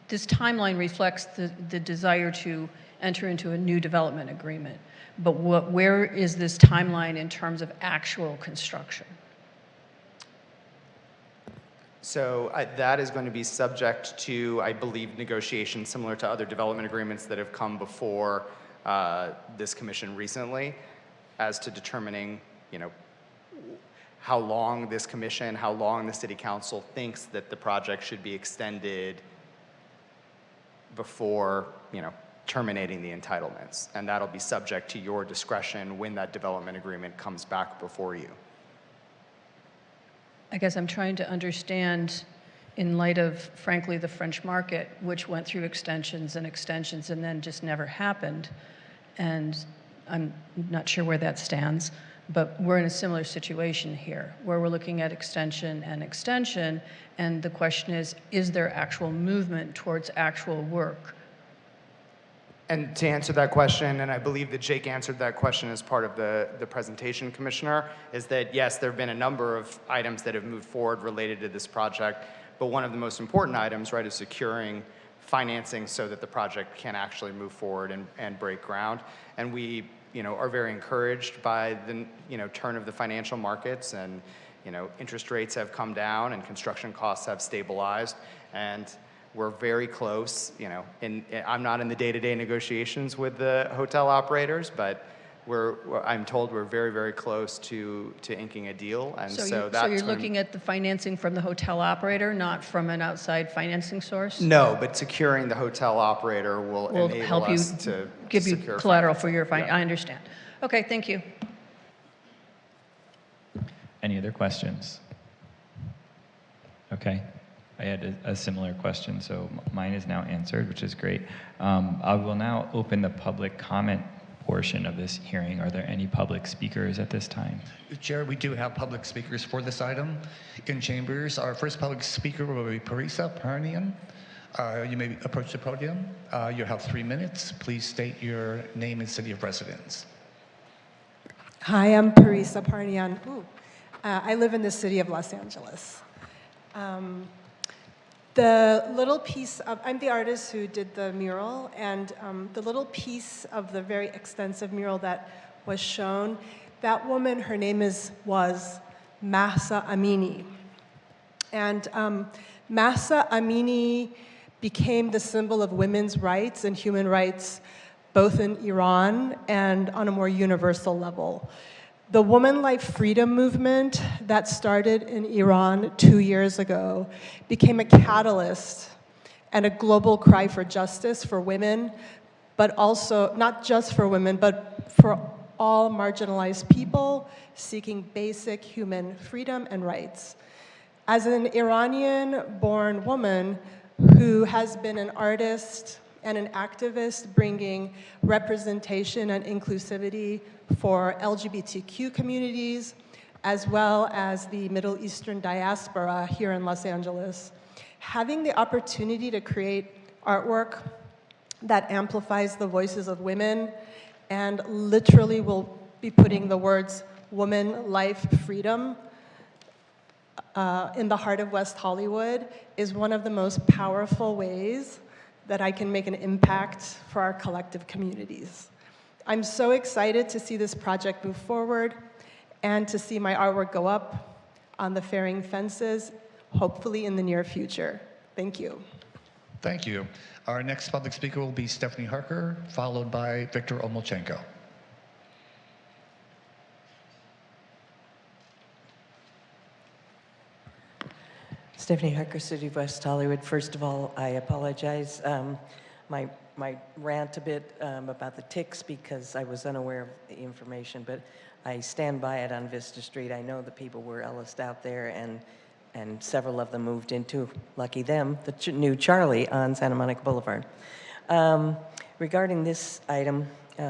this timeline reflects the desire to enter into a new development agreement, but where is this timeline in terms of actual construction? So that is going to be subject to, I believe, negotiations similar to other development agreements that have come before this commission recently, as to determining, how long this commission, how long the city council thinks that the project should be extended before, terminating the entitlements. And that'll be subject to your discretion when that development agreement comes back before you. I guess I'm trying to understand, in light of, frankly, the French market, which went through extensions and then just never happened, and I'm not sure where that stands, but we're in a similar situation here, where we're looking at extension, and the question is there actual movement towards actual work? And to answer that question, and I believe that Jake answered that question as part of the presentation, Commissioner, is that yes, there have been a number of items that have moved forward related to this project, but one of the most important items, right, is securing financing so that the project can actually move forward and break ground. And we, are very encouraged by the, turn of the financial markets, and, interest rates have come down and construction costs have stabilized, and we're very close, and I'm not in the day-to-day negotiations with the hotel operators, but I'm told we're very, very close to inking a deal, and So, so so that's you're when- looking at the financing from the hotel operator, not from an outside financing source? No, but securing the hotel operator will Will enable help you, us to give you secure collateral for financing. your, Yeah. I understand. Okay, thank you. Any other questions? Okay. I had a similar question, so mine is now answered, which is great. I will now open the public comment portion of this hearing. Are there any public speakers at this time? Chair, we do have public speakers for this item in chambers. Our first public speaker will be Parisa Parnian. You may approach the podium. You have 3 minutes. Please state your name and city of residence. Hi, I'm Parisa Parnian. I live in the city of Los Angeles. The little piece of, I'm the artist who did the mural, and the little piece of the very extensive mural that was shown, that woman, her name was Mahsa Amini. And Mahsa Amini became the symbol of women's rights and human rights, both in Iran and on a more universal level. The Woman Life Freedom movement that started in Iran 2 years ago became a catalyst and a global cry for justice for women, but also not just for women, but for all marginalized people seeking basic human freedom and rights. As an Iranian-born woman who has been an artist and an activist bringing representation and inclusivity for LGBTQ communities, as well as the Middle Eastern diaspora here in Los Angeles. Having the opportunity to create artwork that amplifies the voices of women and literally will be putting the words woman, life, freedom in the heart of West Hollywood is one of the most powerful ways that I can make an impact for our collective communities. I'm so excited to see this project move forward and to see my artwork go up on the fairing fences, hopefully in the near future. Thank you. Thank you. Our next public speaker will be Stephanie Harker, followed by Victor Omolchenko. Stephanie Harker, City of West Hollywood. First of all, I apologize. My rant a bit about the ticks because I was unaware of the information, but I stand by it on Vista Street. I know the people were Ellised out there, and several of them moved into, lucky them, the new Charlie on Santa Monica Boulevard. Regarding this item,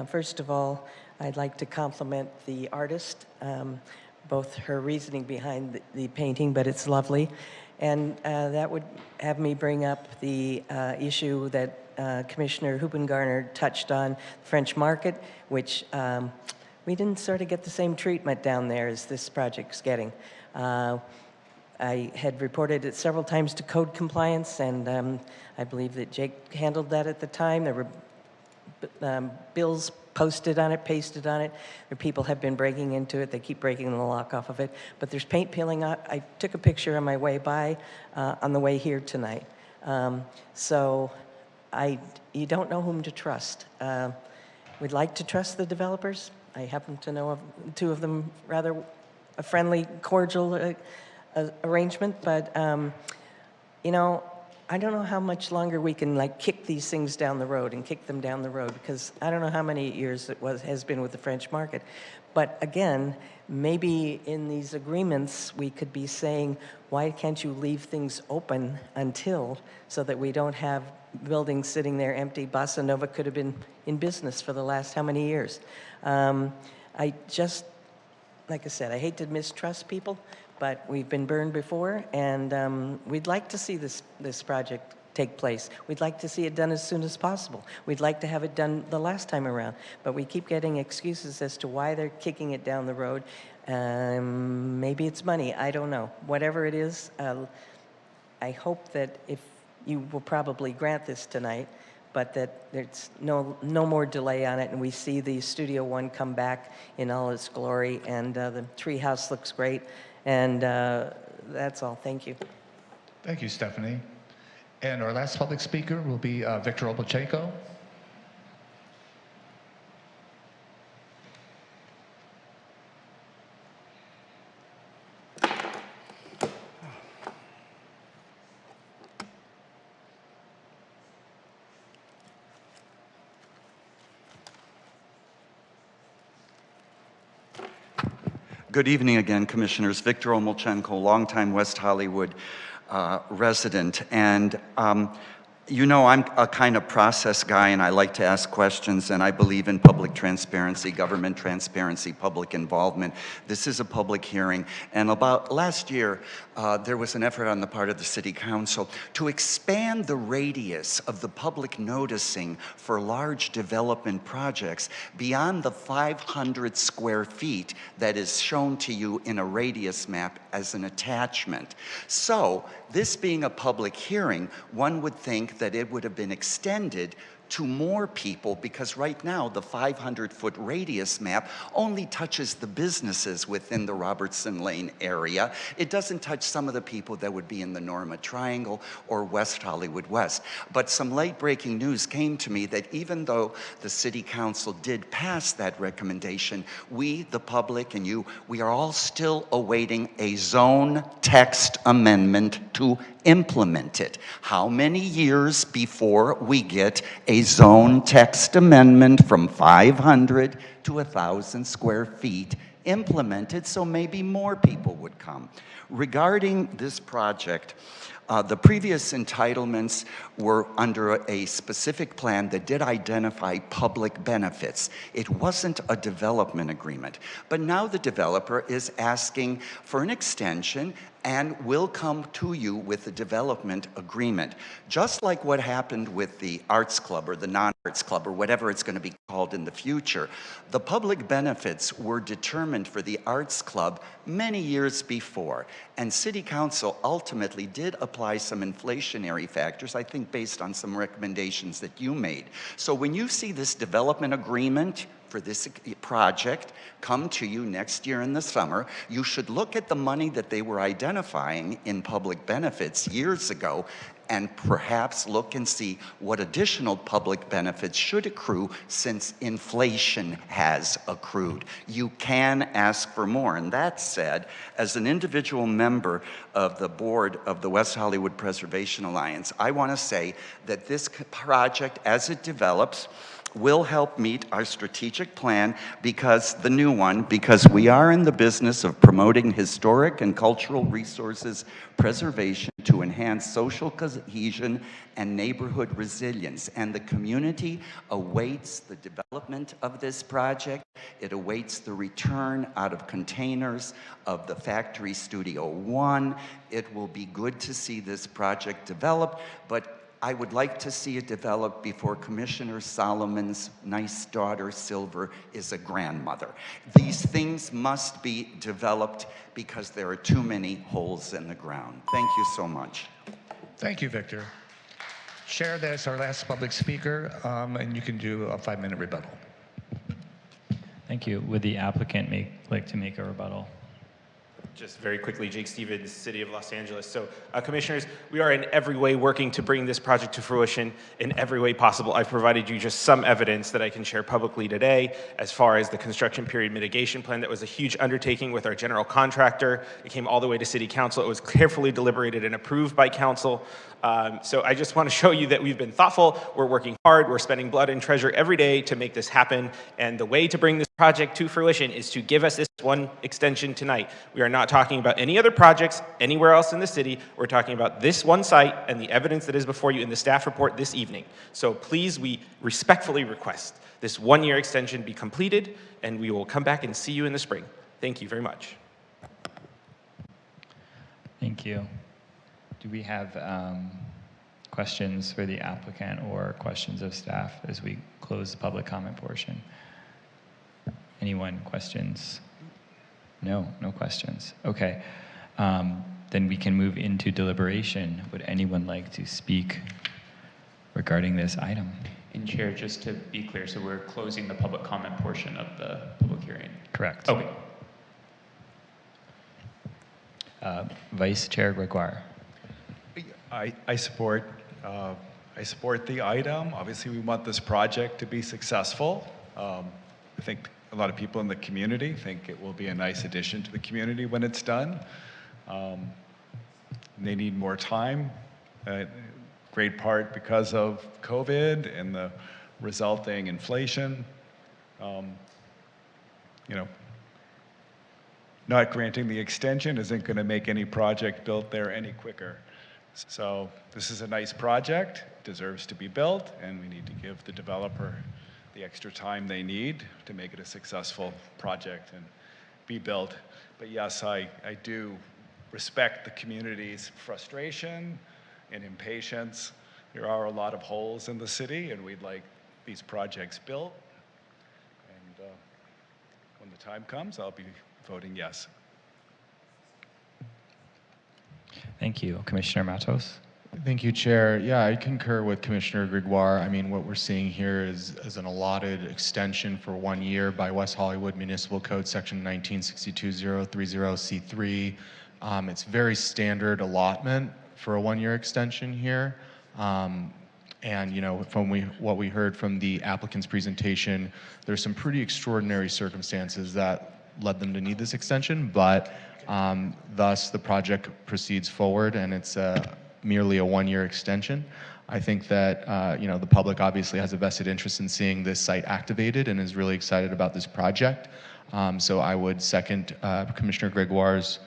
first of all, I'd like to compliment the artist, both her reasoning behind the painting, but it's lovely. And that would have me bring up the issue that Commissioner Hubengarner touched on, French Market, which we didn't sort of get the same treatment down there as this project's getting. I had reported it several times to code compliance, and I believe that Jake handled that at the time. There were bills posted on it, pasted on it. The people have been breaking into it. They keep breaking the lock off of it. But there's paint peeling out. I took a picture on my way by on the way here tonight. So you don't know whom to trust. We'd like to trust the developers. I happen to know of two of them, rather a friendly, cordial arrangement. But, you know, I don't know how much longer we can like kick these things down the road and kick them down the road, because I don't know how many years it has been with the French Market. But again, maybe in these agreements we could be saying, why can't you leave things open until, so that we don't have buildings sitting there empty? Bossa Nova could have been in business for the last how many years? I just, like I said, I hate to mistrust people, but we've been burned before, and we'd like to see this project take place. We'd like to see it done as soon as possible. We'd like to have it done the last time around, but we keep getting excuses as to why they're kicking it down the road. Maybe it's money, I don't know. Whatever it is, I hope that if you will probably grant this tonight, but that there's no more delay on it, and we see the Studio One come back in all its glory, and the treehouse looks great. And that's all. Thank you. Thank you, Stephanie. And our last public speaker will be Victor Omolchenko. Good evening again, Commissioners. Victor Omolchenko, longtime West Hollywood resident. And you know, I'm a kind of process guy, and I like to ask questions, and I believe in public transparency, government transparency, public involvement. This is a public hearing, and about last year, there was an effort on the part of the City Council to expand the radius of the public noticing for large development projects beyond the 500 square feet that is shown to you in a radius map as an attachment. So, this being a public hearing, one would think that it would have been extended to more people, because right now the 500-foot radius map only touches the businesses within the Robertson Lane area. It doesn't touch some of the people that would be in the Norma Triangle or West Hollywood West. But some late-breaking news came to me that even though the City Council did pass that recommendation, we, the public, and you, we are all still awaiting a zone text amendment to implement it. How many years before we get a zone text amendment from 500 to 1,000 square feet implemented so maybe more people would come? Regarding this project, the previous entitlements were under a specific plan that did identify public benefits. It wasn't a development agreement. But now the developer is asking for an extension and will come to you with a development agreement. Just like what happened with the Arts Club or the non-Arts Club or whatever it's going to be called in the future, the public benefits were determined for the Arts Club many years before. And City Council ultimately did apply some inflationary factors, I think based on some recommendations that you made. So when you see this development agreement for this project come to you next year in the summer, you should look at the money that they were identifying in public benefits years ago and perhaps look and see what additional public benefits should accrue since inflation has accrued. You can ask for more. And that said, as an individual member of the board of the West Hollywood Preservation Alliance, I want to say that this project, as it develops, will help meet our strategic plan, because the new one, because we are in the business of promoting historic and cultural resources preservation to enhance social cohesion and neighborhood resilience. And the community awaits the development of this project. It awaits the return out of containers of the Factory Studio 1. It will be good to see this project develop, but I would like to see it develop before Commissioner Solomon's nice daughter, Silver, is a grandmother. These things must be developed because there are too many holes in the ground. Thank you so much. Thank you, Victor. Chair, that's our last public speaker, and you can do a 5-minute rebuttal. Thank you. Would the applicant like to make a rebuttal? Just very quickly, Jake Stevens, City of Los Angeles. So, Commissioners, we are in every way working to bring this project to fruition in every way possible. I've provided you just some evidence that I can share publicly today as far as the construction period mitigation plan. That was a huge undertaking with our general contractor. It came all the way to City Council. It was carefully deliberated and approved by Council. So I just want to show you that we've been thoughtful. We're working hard. We're spending blood and treasure every day to make this happen. And the way to bring this project to fruition is to give us this one extension tonight. We are not talking about any other projects anywhere else in the city. We're talking about this one site and the evidence that is before you in the staff report this evening. So please, we respectfully request this one-year extension be completed, and we will come back and see you in the spring. Thank you very much. Thank you. Do we have questions for the applicant or questions of staff as we close the public comment portion? Anyone, questions? No questions. Okay, then we can move into deliberation. Would anyone like to speak regarding this item? And Chair, just to be clear, so we're closing the public comment portion of the public hearing? Correct. Okay. Vice Chair Gregoire. I support the item. Obviously, we want this project to be successful. I think a lot of people in the community think it will be a nice addition to the community when it's done. They need more time, great part because of COVID and the resulting inflation. You know, not granting the extension isn't going to make any project built there any quicker. So this is a nice project, deserves to be built, and we need to give the developer the extra time they need to make it a successful project and be built. But yes, I do respect the community's frustration and impatience. There are a lot of holes in the city, and we'd like these projects built. And when the time comes, I'll be voting yes. Thank you. Commissioner Matos? Thank you, Chair. Yeah, I concur with Commissioner Gregoire. I mean, what we're seeing here is an allotted extension for 1 year by West Hollywood Municipal Code Section 1962030C3. It's very standard allotment for a 1-year extension here. And you know, from what we heard from the applicant's presentation, there's some pretty extraordinary circumstances that led them to need this extension, but thus the project proceeds forward, and it's merely a 1-year extension. I think that you know, the public obviously has a vested interest in seeing this site activated and is really excited about this project. So I would second Commissioner Gregoire's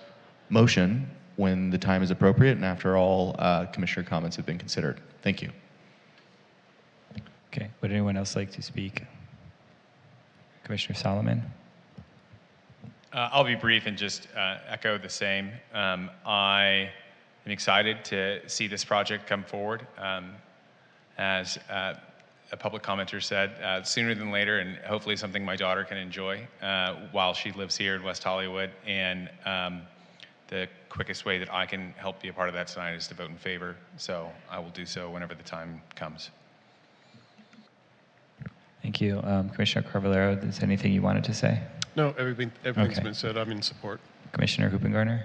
motion when the time is appropriate and after all commissioner comments have been considered. Thank you. Okay, would anyone else like to speak? Commissioner Solomon? I'll be brief and just echo the same. I am excited to see this project come forward. As a public commenter said, sooner than later, and hopefully something my daughter can enjoy while she lives here in West Hollywood. And the quickest way that I can help be a part of that tonight is to vote in favor. So I will do so whenever the time comes. Thank you. Commissioner Carvalero, is there anything you wanted to say? No, everything's Okay. been said. I'm in support. Commissioner Hoopengarner?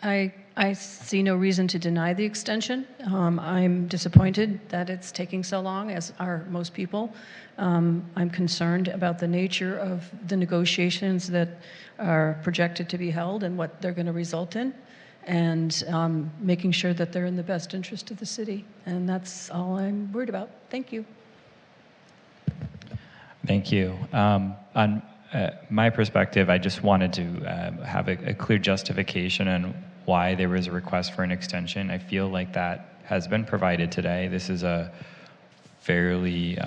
I see no reason to deny the extension. I'm disappointed that it's taking so long, as are most people. I'm concerned about the nature of the negotiations that are projected to be held and what they're going to result in, and making sure that they're in the best interest of the city. And that's all I'm worried about. Thank you. Thank you. On my perspective, I just wanted to have a clear justification on why there was a request for an extension. I feel like that has been provided today. This is a fairly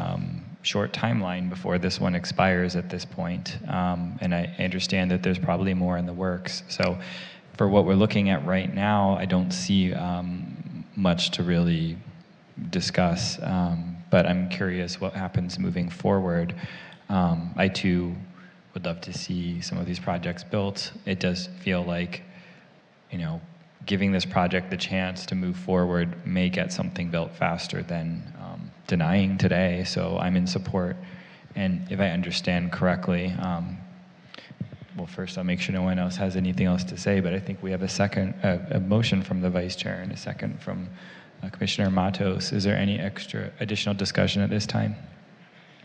short timeline before this one expires at this point. And I understand that there's probably more in the works. So for what we're looking at right now, I don't see much to really discuss. But I'm curious what happens moving forward. I too would love to see some of these projects built. It does feel like, you know, giving this project the chance to move forward may get something built faster than denying today. So I'm in support. And if I understand correctly, well, first I'll make sure no one else has anything else to say, but I think we have a motion from the Vice Chair and a second from Commissioner Matos. Is there any additional discussion at this time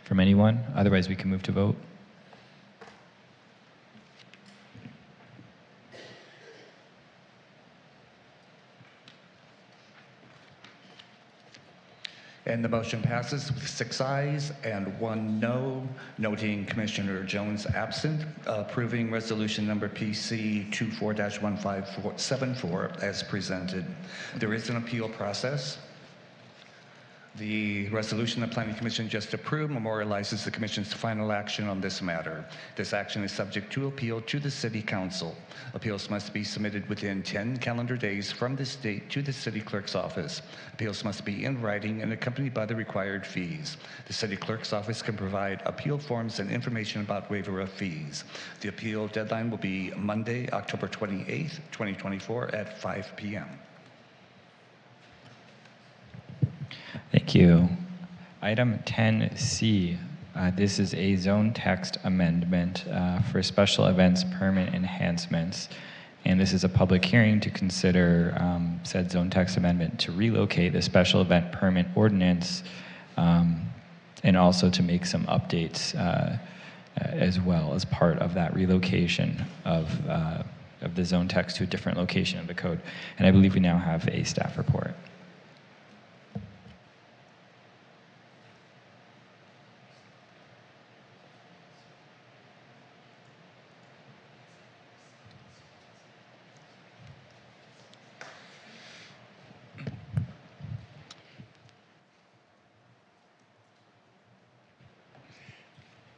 from anyone? Otherwise, we can move to vote. And the motion passes with 6 ayes and 1 no, noting Commissioner Jones absent, approving resolution number PC 24-1574 as presented. There is an appeal process. The resolution the Planning Commission just approved memorializes the Commission's final action on this matter. This action is subject to appeal to the City Council. Appeals must be submitted within 10 calendar days from this date to the City Clerk's office. Appeals must be in writing and accompanied by the required fees. The City Clerk's office can provide appeal forms and information about waiver of fees. The appeal deadline will be Monday, October 28th, 2024 at 5 p.m. Thank you. Item 10C. This is a zone text amendment for special events permit enhancements. And this is a public hearing to consider said zone text amendment to relocate the special event permit ordinance and also to make some updates as well as part of that relocation of the zone text to a different location of the code. And I believe we now have a staff report.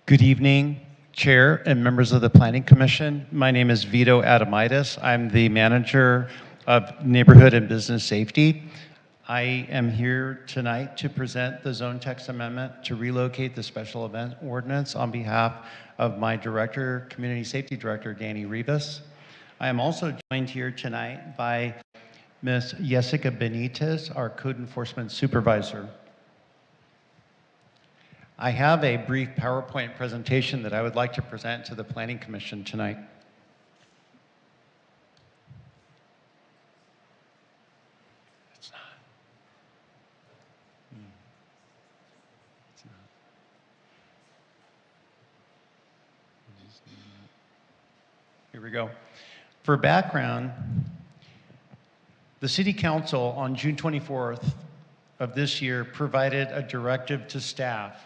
Good evening, Chair and members of the Planning Commission. My name is Vito Adamitis. I'm the manager of Neighborhood and Business Safety. I am here tonight to present the zone text amendment to relocate the special event ordinance on behalf of my director, Community Safety Director, Danny Rivas. I am also joined here tonight by Ms. Jessica Benitez, our Code Enforcement Supervisor. I have a brief PowerPoint presentation that I would like to present to the Planning Commission tonight. It's not. It's not. Here we go. For background, the City Council on June 24th of this year provided a directive to staff.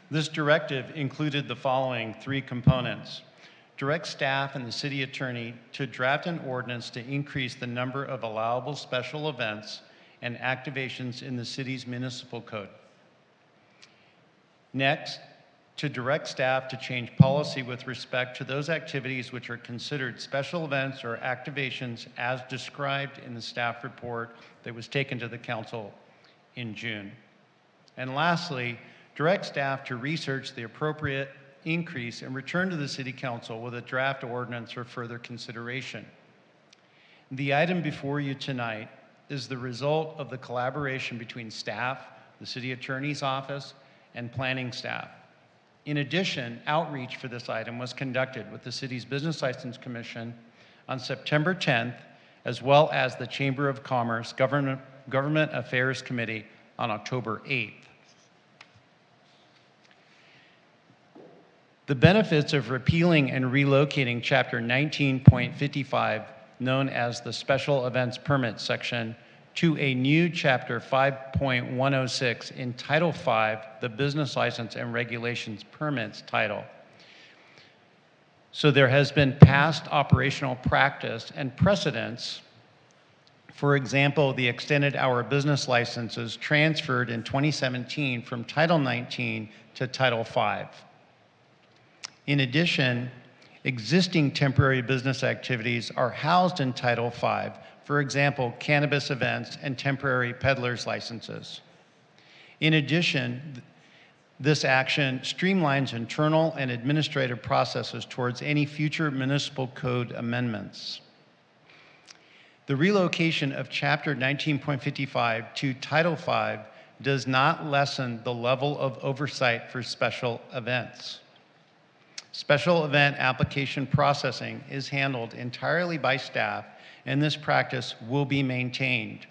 This directive included the following three components. Direct staff and the city attorney to draft an ordinance to increase the number of allowable special events and activations in the city's municipal code. Next, to direct staff to change policy with respect to those activities which are considered special events or activations as described in the staff report that was taken to the council in June. And lastly, direct staff to research the appropriate increase and return to the City Council with a draft ordinance for further consideration. The item before you tonight is the result of the collaboration between staff, the City Attorney's Office, and planning staff. In addition, outreach for this item was conducted with the City's Business License Commission on September 10th, as well as the Chamber of Commerce Government Affairs Committee on October 8th. The benefits of repealing and relocating Chapter 19.55, known as the Special Events Permit section, to a new Chapter 5.106 in Title V, the Business License and Regulations Permits title. So there has been past operational practice and precedents. For example, the extended hour business licenses transferred in 2017 from Title 19 to Title V. In addition, existing temporary business activities are housed in Title V, for example, cannabis events and temporary peddlers licenses. In addition, this action streamlines internal and administrative processes towards any future municipal code amendments. The relocation of Chapter 19.55 to Title V does not lessen the level of oversight for special events. Special event application processing is handled entirely by staff, and this practice will be maintained.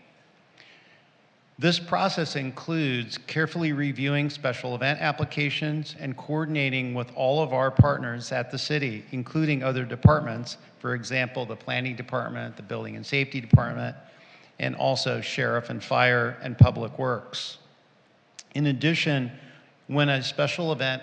This process includes carefully reviewing special event applications and coordinating with all of our partners at the city, including other departments, for example, the Planning Department, the Building and Safety Department, and also Sheriff and Fire and Public Works. In addition, when a special event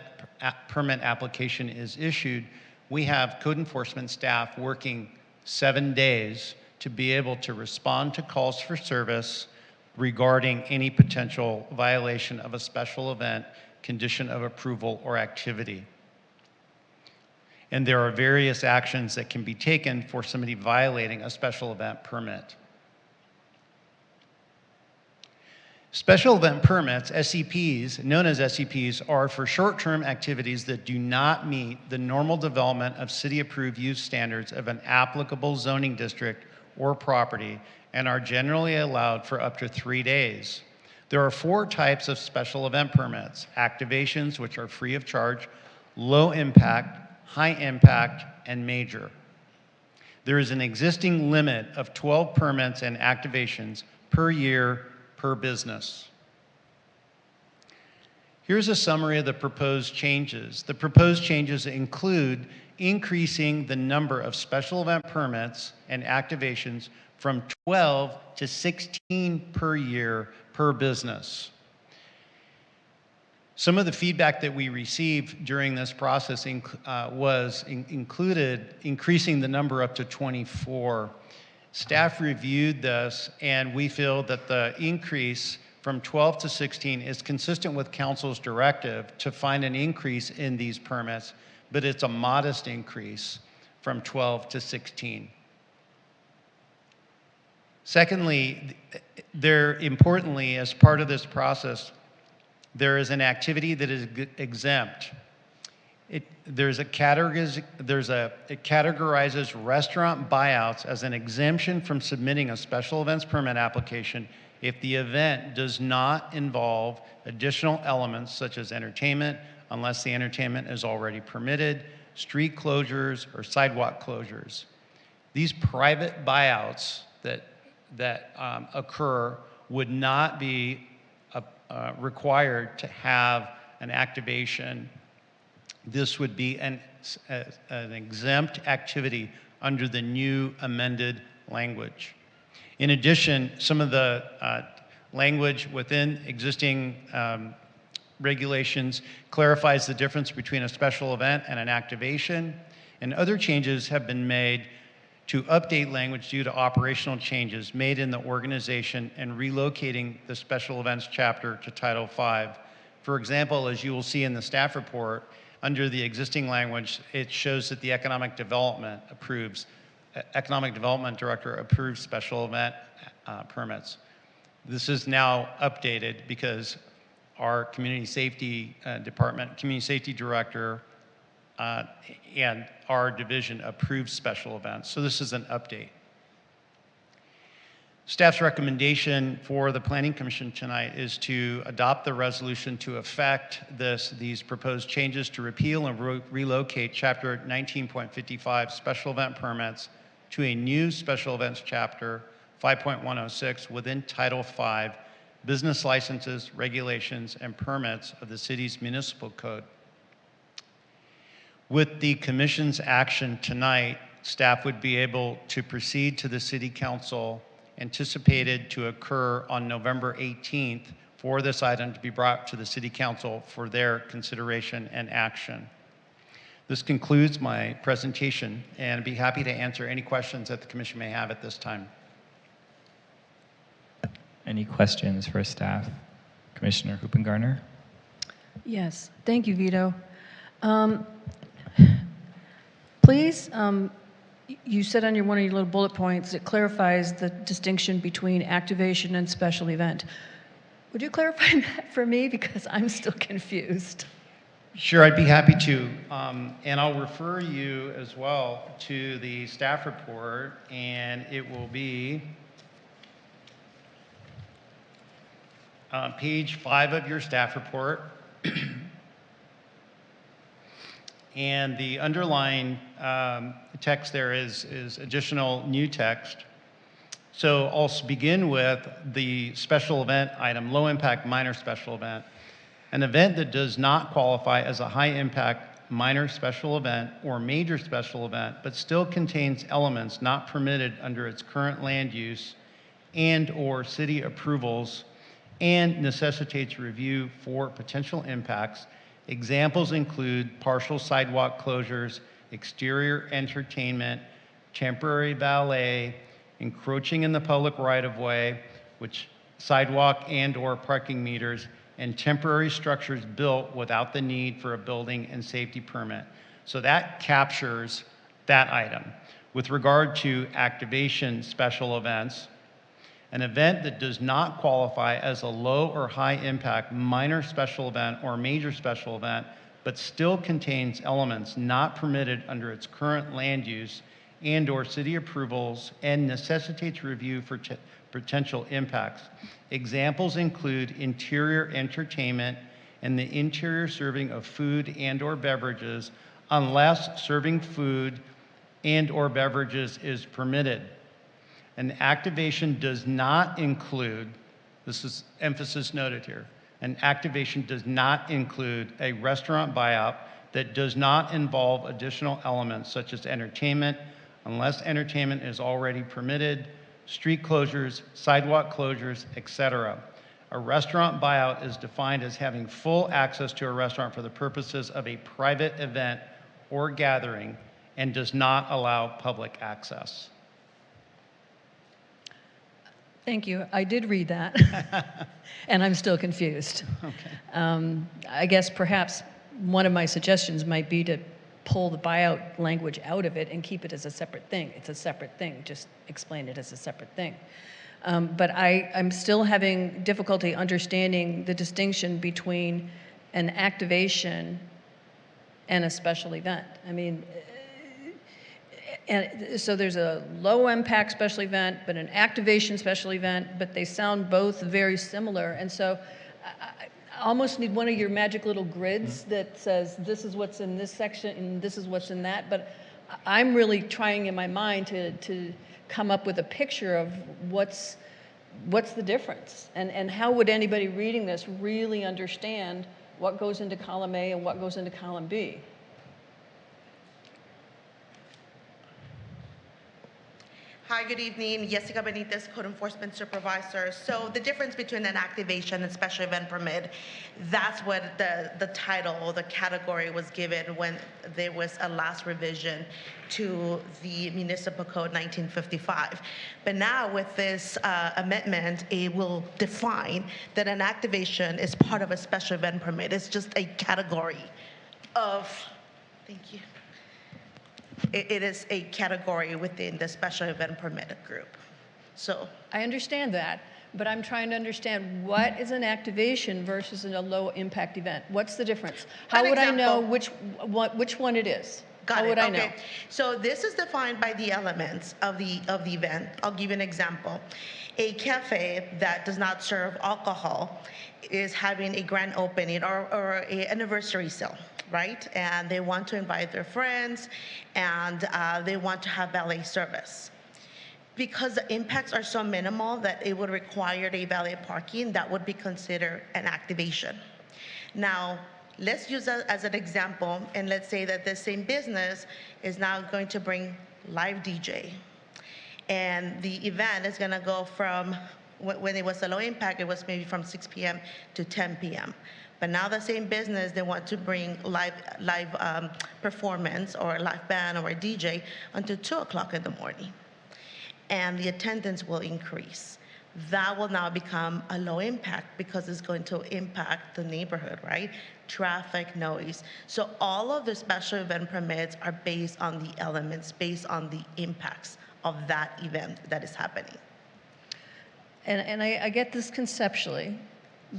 permit application is issued, we have code enforcement staff working 7 days to be able to respond to calls for service regarding any potential violation of a special event, condition of approval, or activity. And there are various actions that can be taken for somebody violating a special event permit. Special event permits, SEPs, known as SEPs, are for short-term activities that do not meet the normal development of city-approved use standards of an applicable zoning district or property and are generally allowed for up to 3 days. There are 4 types of special event permits: activations, which are free of charge, low impact, high impact, and major. There is an existing limit of 12 permits and activations per year per business. Here's a summary of the proposed changes. The proposed changes include increasing the number of special event permits and activations from 12 to 16 per year per business. Some of the feedback that we received during this process included increasing the number up to 24. Staff reviewed this, and we feel that the increase from 12 to 16 is consistent with council's directive to find an increase in these permits, but it's a modest increase from 12 to 16. Secondly, importantly, as part of this process, there is an activity that is exempt. It categorizes restaurant buyouts as an exemption from submitting a special events permit application if the event does not involve additional elements such as entertainment, unless the entertainment is already permitted, street closures, or sidewalk closures. These private buyouts that occur would not be required to have an activation. This would be an exempt activity under the new amended language. In addition, some of the language within existing regulations clarifies the difference between a special event and an activation, and other changes have been made to update language due to operational changes made in the organization and relocating the special events chapter to Title V. For example, as you will see in the staff report, under the existing language, it shows that the economic development director approves special event permits. This is now updated because our community safety department, community safety director, and our division approves special events. So this is an update. Staff's recommendation for the Planning Commission tonight is to adopt the resolution to effect these proposed changes to repeal and relocate Chapter 19.55 Special Event Permits to a new Special Events Chapter 5.106 within Title V, Business Licenses, Regulations, and Permits of the city's municipal code. With the Commission's action tonight, staff would be able to proceed to the City Council, anticipated to occur on November 18th, for this item to be brought to the City Council for their consideration and action. This concludes my presentation, and I'd be happy to answer any questions that the Commission may have at this time. Any questions for staff? Commissioner Hoopengarner? Yes, thank you, Vito. Please, you said on one of your little bullet points, it clarifies the distinction between activation and special event. Would you clarify that for me? Because I'm still confused. Sure, I'd be happy to. And I'll refer you as well to the staff report, and it will be page 5 of your staff report. And the underlying text there is additional new text. So I'll begin with the special event item, low impact minor special event. An event that does not qualify as a high impact minor special event or major special event, but still contains elements not permitted under its current land use and or city approvals and necessitates review for potential impacts. Examples include partial sidewalk closures, exterior entertainment, temporary valet, encroaching in the public right-of-way, which sidewalk and or parking meters, and temporary structures built without the need for a building and safety permit. So that captures that item. With regard to activation special events, an event that does not qualify as a low or high impact minor special event or major special event, but still contains elements not permitted under its current land use and or city approvals and necessitates review for potential impacts. Examples include interior entertainment and the interior serving of food and or beverages unless serving food and or beverages is permitted. An activation does not include, this is emphasis noted here, an activation does not include a restaurant buyout that does not involve additional elements such as entertainment, unless entertainment is already permitted, street closures, sidewalk closures, etc. A restaurant buyout is defined as having full access to a restaurant for the purposes of a private event or gathering and does not allow public access. Thank you. I did read that, and I'm still confused. Okay. I guess perhaps one of my suggestions might be to pull the buyout language out of it and keep it as a separate thing. It's a separate thing. Just explain it as a separate thing. But I'm still having difficulty understanding the distinction between an activation and a special event. I mean, and so there's a low impact special event, but an activation special event, but they sound both very similar. And so I almost need one of your magic little grids that says this is what's in this section and this is what's in that. But I'm really trying in my mind to come up with a picture of what's the difference, and how would anybody reading this really understand what goes into column A and what goes into column B? Hi, good evening. Jessica Benitez, Code Enforcement Supervisor. So the difference between an activation and special event permit, that's what the title or the category was given when there was a last revision to the Municipal Code 1955. But now with this amendment, it will define that an activation is part of a special event permit. It's just a category of, thank you. It is a category within the special event permitted group. So I understand that, but I'm trying to understand what is an activation versus a low impact event. What's the difference? How would I know which one it is? How would I know? So this is defined by the elements of the event. I'll give you an example. A cafe that does not serve alcohol is having a grand opening or an anniversary sale, right? And they want to invite their friends, and they want to have valet service. Because the impacts are so minimal that it would require a valet parking, that would be considered an activation. Now, let's use that as an example, and let's say that the same business is now going to bring live DJ. And the event is gonna go from, when it was a low impact, it was maybe from 6 p.m. to 10 p.m. But now the same business, they want to bring live performance or a live band or a DJ until 2 o'clock in the morning. And the attendance will increase. That will now become a low impact because it's going to impact the neighborhood, right? Traffic, noise. So all of the special event permits are based on the elements, based on the impacts of that event that is happening. And I get this conceptually,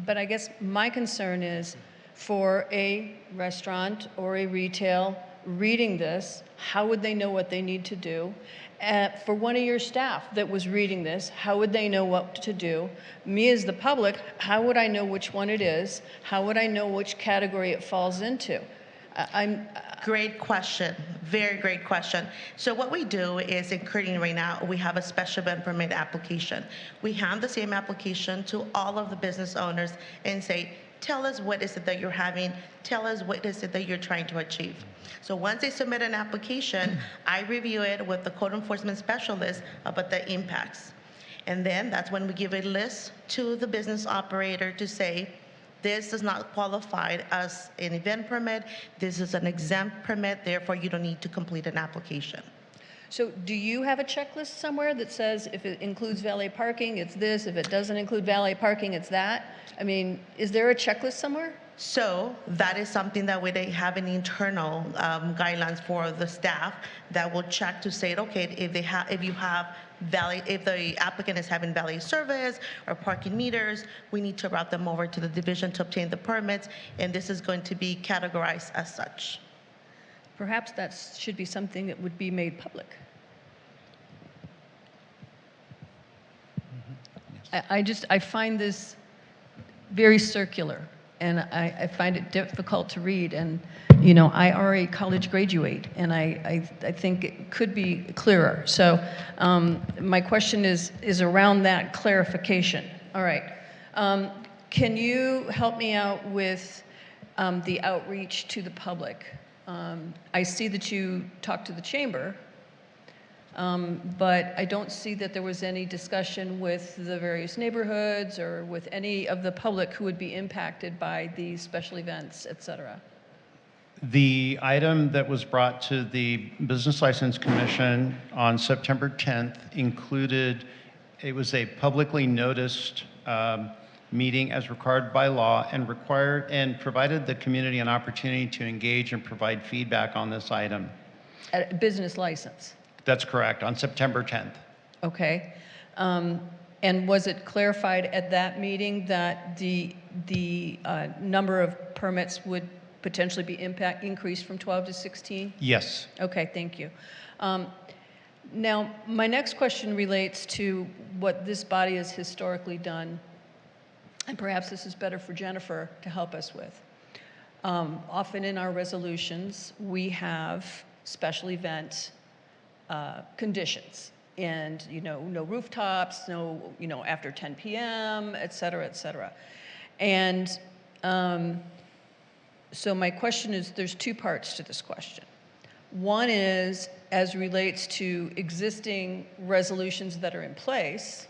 but I guess my concern is for a restaurant or a retail reading this, how would they know what they need to do? For one of your staff that was reading this, how would they know what to do? Me as the public, how would I know which one it is? How would I know which category it falls into? Great question, very great question. So what we do is in Curtin right now, we have a special event permit application. We hand the same application to all of the business owners and say, tell us what is it that you're having, tell us what is it that you're trying to achieve. So once they submit an application, I review it with the code enforcement specialist about the impacts. And then that's when we give a list to the business operator to say, this does not qualify as an event permit, this is an exempt permit, therefore you don't need to complete an application. So do you have a checklist somewhere that says if it includes valet parking, it's this, if it doesn't include valet parking, it's that? I mean, is there a checklist somewhere? So that is something that they have an internal guidelines for the staff that will check to say, okay, if the applicant is having valet service or parking meters, we need to route them over to the division to obtain the permits, and this is going to be categorized as such. Perhaps that should be something that would be made public. I find this very circular, and I find it difficult to read. And, you know, I are a college graduate, and I think it could be clearer. So my question is around that clarification. All right. Can you help me out with the outreach to the public? I see that you talked to the chamber, but I don't see that there was any discussion with the various neighborhoods or with any of the public who would be impacted by these special events, et cetera. The item that was brought to the Business License Commission on September 10th included It was a publicly noticed meeting as required by law and provided the community an opportunity to engage and provide feedback on this item. A business license. That's correct, on September 10th. Okay. And was it clarified at that meeting that the number of permits would potentially be increased from 12 to 16? Yes. Okay, thank you. Now, my next question relates to what this body has historically done, and perhaps this is better for Jennifer to help us with. Often in our resolutions, we have special event conditions, and no rooftops, no after 10 p.m., et cetera, et cetera. And so my question is, there's two parts to this question. One is as relates to existing resolutions that are in place.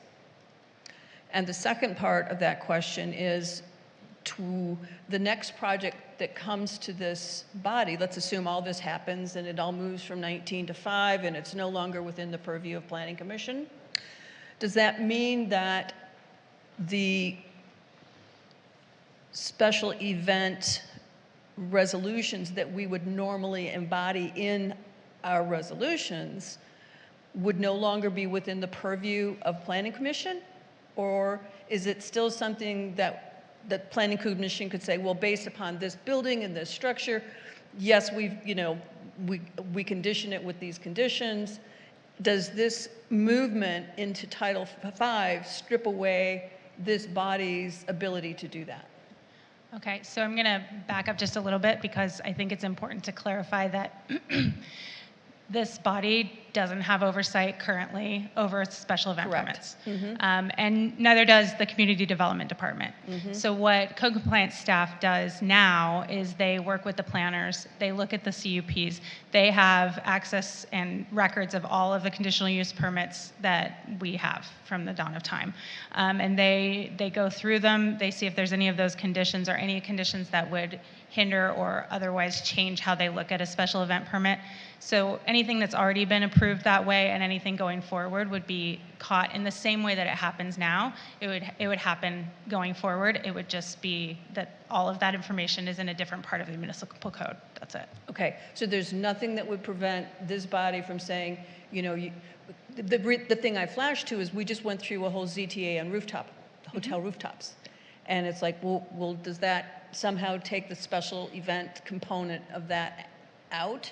And the second part of that question is to the next project that comes to this body. Let's assume all this happens and it all moves from 19 to 5 and it's no longer within the purview of Planning Commission. Does that mean that the special event resolutions that we would normally embody in our resolutions would no longer be within the purview of Planning Commission? Or is it still something that Planning Commission could say, well, based upon this building and this structure, yes, we condition it with these conditions. Does this movement into Title V strip away this body's ability to do that? Okay, so I'm going to back up just a little bit because I think it's important to clarify that this body doesn't have oversight currently over special event permits. And neither does the Community Development Department. So what code compliance staff does now is they work with the planners, they look at the CUPs, they have access and records of all of the conditional use permits that we have from the dawn of time. And they go through them, they see if there's any of those conditions or any conditions that would hinder or otherwise change how they look at a special event permit. So anything that's already been approved that way and anything going forward would be caught in the same way that it happens now. It would happen going forward. It would just be that all of that information is in a different part of the municipal code. That's it. Okay, so there's nothing that would prevent this body from saying, the thing I flashed to is we just went through a whole ZTA on hotel rooftops. And it's like, well, does that somehow take the special event component of that out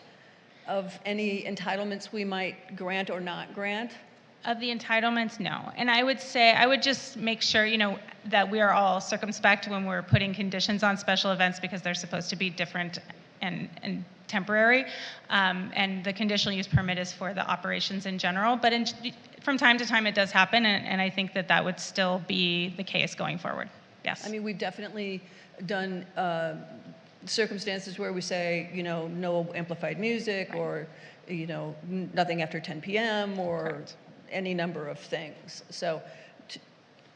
of any entitlements we might grant or not grant? Of the entitlements, no. And I would just make sure, that we are all circumspect when we're putting conditions on special events because they're supposed to be different and temporary. And the conditional use permit is for the operations in general. But from time to time, it does happen. And I think that would still be the case going forward. Yes. I mean, we've definitely done circumstances where we say, no amplified music, or, nothing after 10 p.m. or Correct. Any number of things. So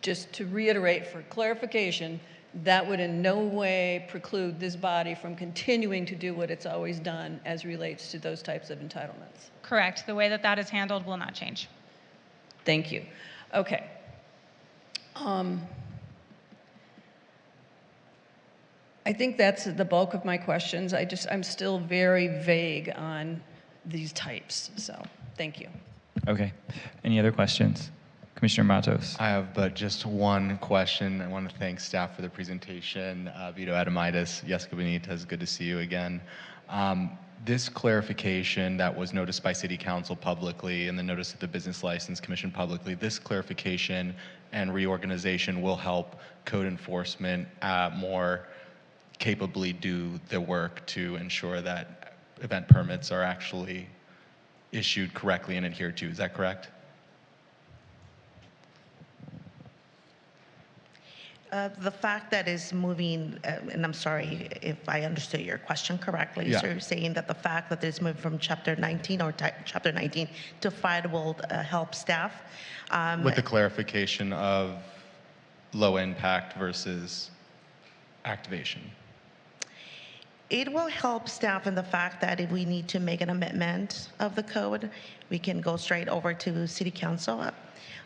just to reiterate for clarification, that would in no way preclude this body from continuing to do what it's always done as relates to those types of entitlements. Correct. The way that is handled will not change. Thank you. Okay. I think that's the bulk of my questions. I'm still very vague on these types, so thank you. Okay. Any other questions? Commissioner Matos. I have but just one question. I want to thank staff for the presentation. Vito Adamaitis, Jessica Benitez, good to see you again. This clarification that was noticed by City Council publicly and then noticed at the Business License Commission publicly, this clarification and reorganization will help code enforcement more capably do the work to ensure that event permits are actually issued correctly and adhered to. Is that correct? The fact that is moving, and I'm sorry if I understood your question correctly, Yeah. so you're saying that the fact that it's moved from Chapter 19 or Chapter 19 to 5 will help staff? With the clarification of low impact versus activation. It will help staff in the fact that if we need to make an amendment of the code, we can go straight over to City Council.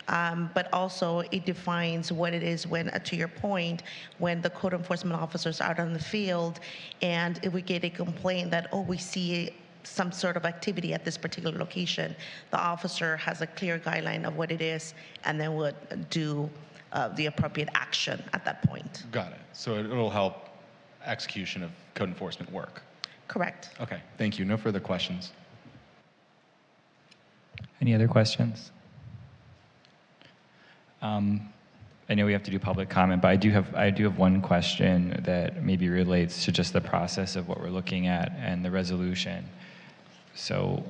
But also it defines what it is when, to your point, when the code enforcement officers are out on the field and if we get a complaint that, oh, we see some sort of activity at this particular location, the officer has a clear guideline of what it is and then would do the appropriate action at that point. Got it. So it'll help execution of code enforcement work. Correct. Okay, thank you. No further questions. Any other questions? I know we have to do public comment, but I do have one question that maybe relates to just the process of what we're looking at and the resolution. So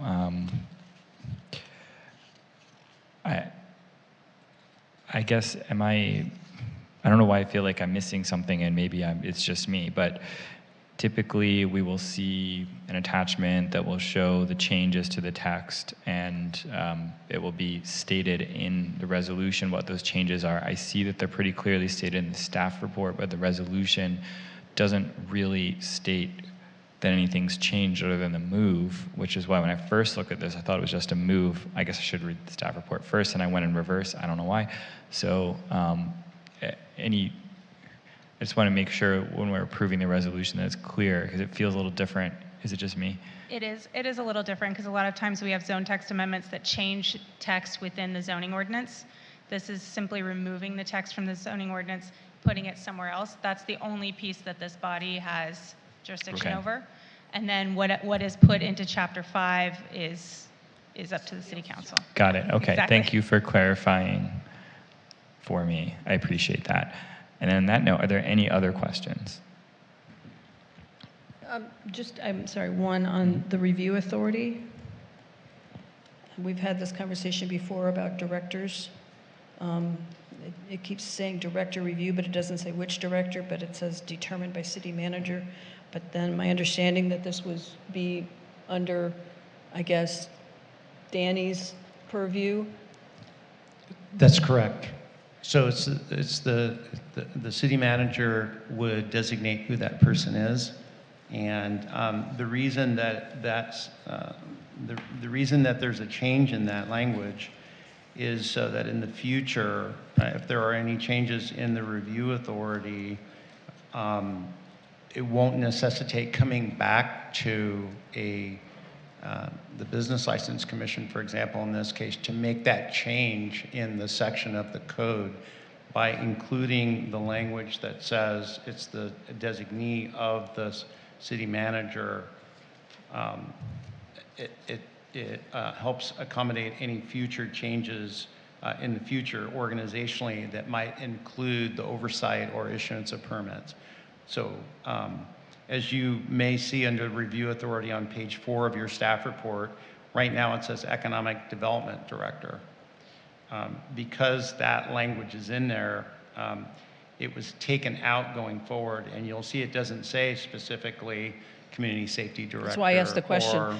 I guess I don't know why I feel like I'm missing something, and maybe it's just me, but typically we will see an attachment that will show the changes to the text, and it will be stated in the resolution what those changes are. I see that they're pretty clearly stated in the staff report, but the resolution doesn't really state that anything's changed other than the move, which is why when I first looked at this, I thought it was just a move. I guess I should read the staff report first, and I went in reverse. I don't know why. So I just want to make sure when we're approving the resolution that it's clear, because it feels a little different. Is it just me? It is a little different because a lot of times we have zone text amendments that change text within the zoning ordinance. This is simply removing the text from the zoning ordinance, putting it somewhere else. That's the only piece that this body has jurisdiction over. And then what is put into Chapter 5 is up to the City Council. Got it. Okay. Exactly. Thank you for clarifying for me. I appreciate that. And on that note, are there any other questions? I'm sorry, one on the review authority. We've had this conversation before about directors. It keeps saying director review, but it doesn't say which director, but it says determined by city manager. But then my understanding that this was be under, I guess, Danny's purview. That's correct. So it's the city manager would designate who that person is, and the reason that the reason that there's a change in that language is so that in the future, if there are any changes in the review authority, it won't necessitate coming back to the Business License Commission, for example, in this case, to make that change in the section of the code by including the language that says it's the designee of the city manager. It helps accommodate any future changes in the future organizationally that might include the oversight or issuance of permits. So as you may see under review authority on page 4 of your staff report, right now it says Economic Development Director. Because that language is in there, it was taken out going forward, and you'll see it doesn't say specifically Community Safety Director. That's why I asked the question. Or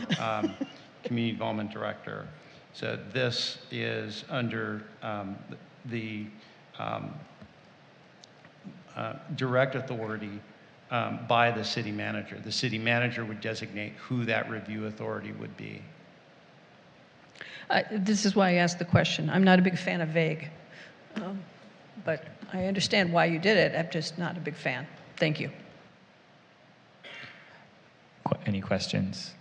Community Development Director. So this is under the direct authority by the city manager. The city manager would designate who that review authority would be. This is why I asked the question. I'm not a big fan of vague, but I understand why you did it. I'm just not a big fan. Thank you. Any questions?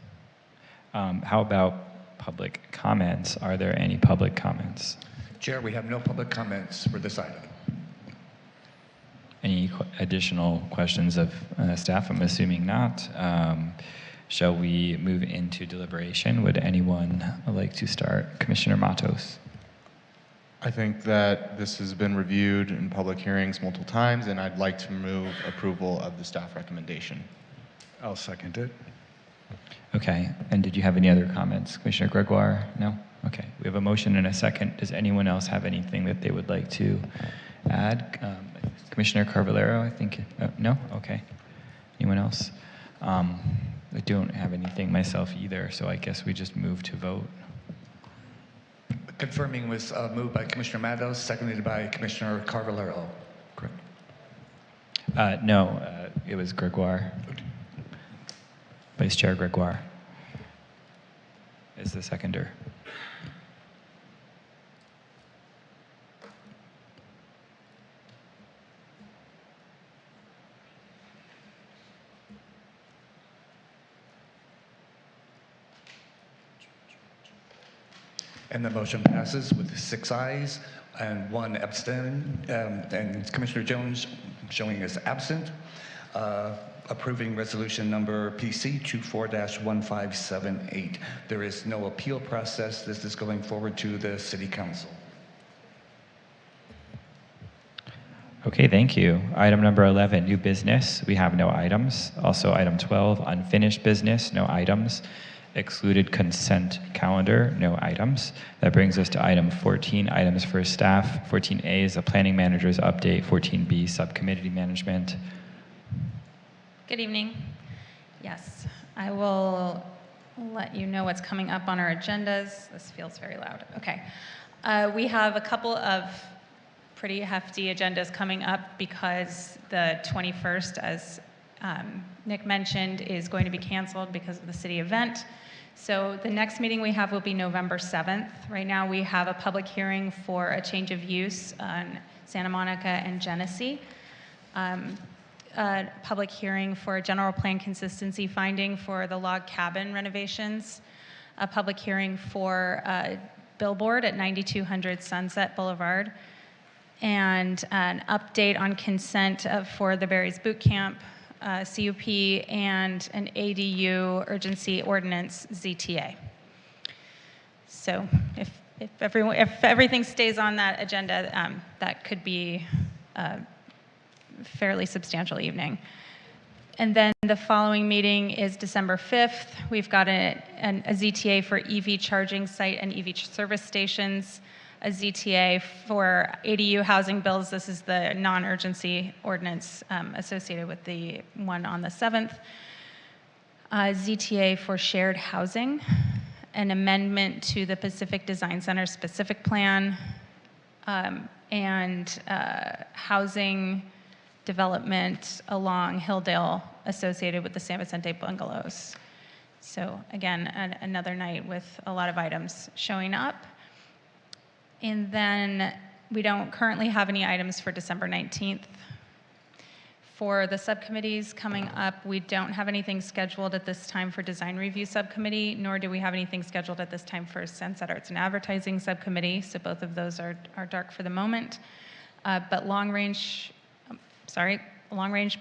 How about public comments? Are there any public comments? Chair, we have no public comments for this item. Any additional questions of staff? I'm assuming not. Shall we move into deliberation? Would anyone like to start? Commissioner Matos. I think that this has been reviewed in public hearings multiple times, and I'd like to move approval of the staff recommendation. I'll second it. Okay. And did you have any other comments? Commissioner Gregoire? No? Okay. We have a motion and a second. Does anyone else have anything that they would like to add? Commissioner Carvalero, I think. No? Okay. Anyone else? I don't have anything myself either, so I guess we just move to vote. Confirming was moved by Commissioner Matos, seconded by Commissioner Carvalero. Correct. No, it was Gregoire. Vice Chair Gregoire is the seconder. And the motion passes with 6 ayes and 1 abstain, and Commissioner Jones showing as absent, approving resolution number PC 24-1578. There is no appeal process. This is going forward to the City Council. Okay, thank you. Item number 11, new business. We have no items. Also, item 12, unfinished business, no items. Excluded consent calendar, no items. That brings us to item 14, items for staff. 14A is the planning manager's update. 14B, subcommittee management. Good evening. Yes, I will let you know what's coming up on our agendas. This feels very loud. Okay. We have a couple of pretty hefty agendas coming up because the 21st, as Nick mentioned, is going to be canceled because of the city event. So the next meeting we have will be November 7th. Right now we have a public hearing for a change of use on Santa Monica and Genesee. A public hearing for a general plan consistency finding for the log cabin renovations. A public hearing for a billboard at 9200 Sunset Boulevard. And an update on consent for the Berries Boot Camp, CUP, and an ADU urgency ordinance, ZTA. So if everything stays on that agenda, that could be a fairly substantial evening. And then the following meeting is December 5th. We've got a ZTA for EV charging site and EV service stations, a ZTA for ADU housing bills. This is the non-urgency ordinance associated with the one on the 7th. ZTA for shared housing, an amendment to the Pacific Design Center specific plan, and housing development along Hilldale associated with the San Vicente bungalows. So again, another night with a lot of items showing up. And then we don't currently have any items for December 19th. For the subcommittees coming up, we don't have anything scheduled at this time for design review subcommittee, nor do we have anything scheduled at this time for Sunset Arts and Advertising subcommittee, so both of those are dark for the moment. But long range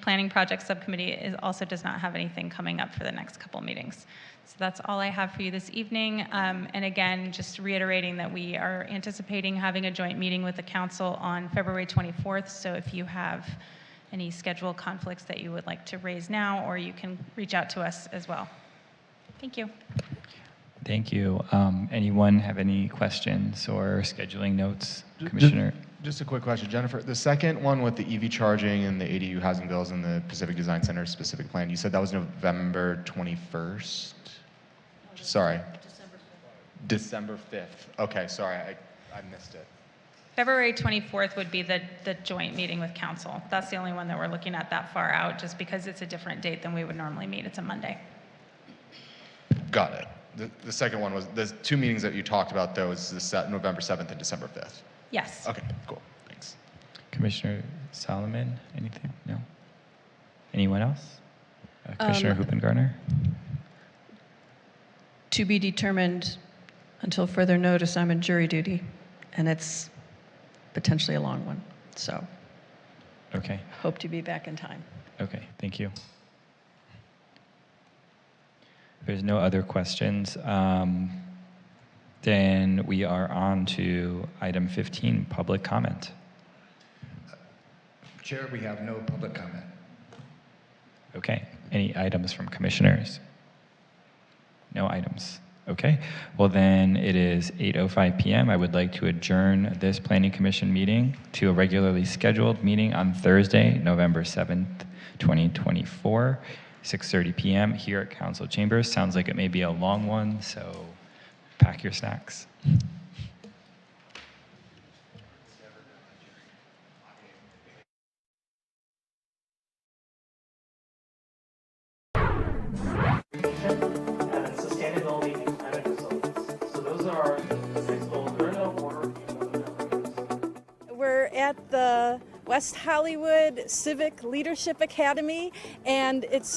planning project subcommittee also does not have anything coming up for the next couple meetings. So that's all I have for you this evening. And again, just reiterating that we are anticipating having a joint meeting with the council on February 24th. So if you have any schedule conflicts that you would like to raise now, or you can reach out to us as well. Thank you. Thank you. Anyone have any questions or scheduling notes? Commissioner? Just a quick question, Jennifer. The second one with the EV charging and the ADU housing bills and the Pacific Design Center specific plan, you said that was November 21st? Sorry. December 5th. Okay, sorry, I missed it. February 24th would be the joint meeting with council. That's the only one that we're looking at that far out, just because it's a different date than we would normally meet. It's a Monday. Got it. The second one was, the two meetings that you talked about, though, is November 7th and December 5th. Yes. Okay, cool, thanks. Commissioner Solomon, anything? No? Anyone else? Commissioner Hoopengarner? To be determined until further notice. I'm in jury duty, and it's potentially a long one. So Okay. hope to be back in time. Okay, thank you. If there's no other questions, then we are on to item 15, public comment. Chair, we have no public comment. Okay, any items from commissioners? No items. Okay, well then it is 8:05 p.m. I would like to adjourn this Planning Commission meeting to a regularly scheduled meeting on Thursday, November 7th, 2024, 6:30 p.m. here at Council Chambers. Sounds like it may be a long one, so pack your snacks. is all making planet results. So those are our 6 goals. They're in no order. We're at the West Hollywood Civic Leadership Academy, and it's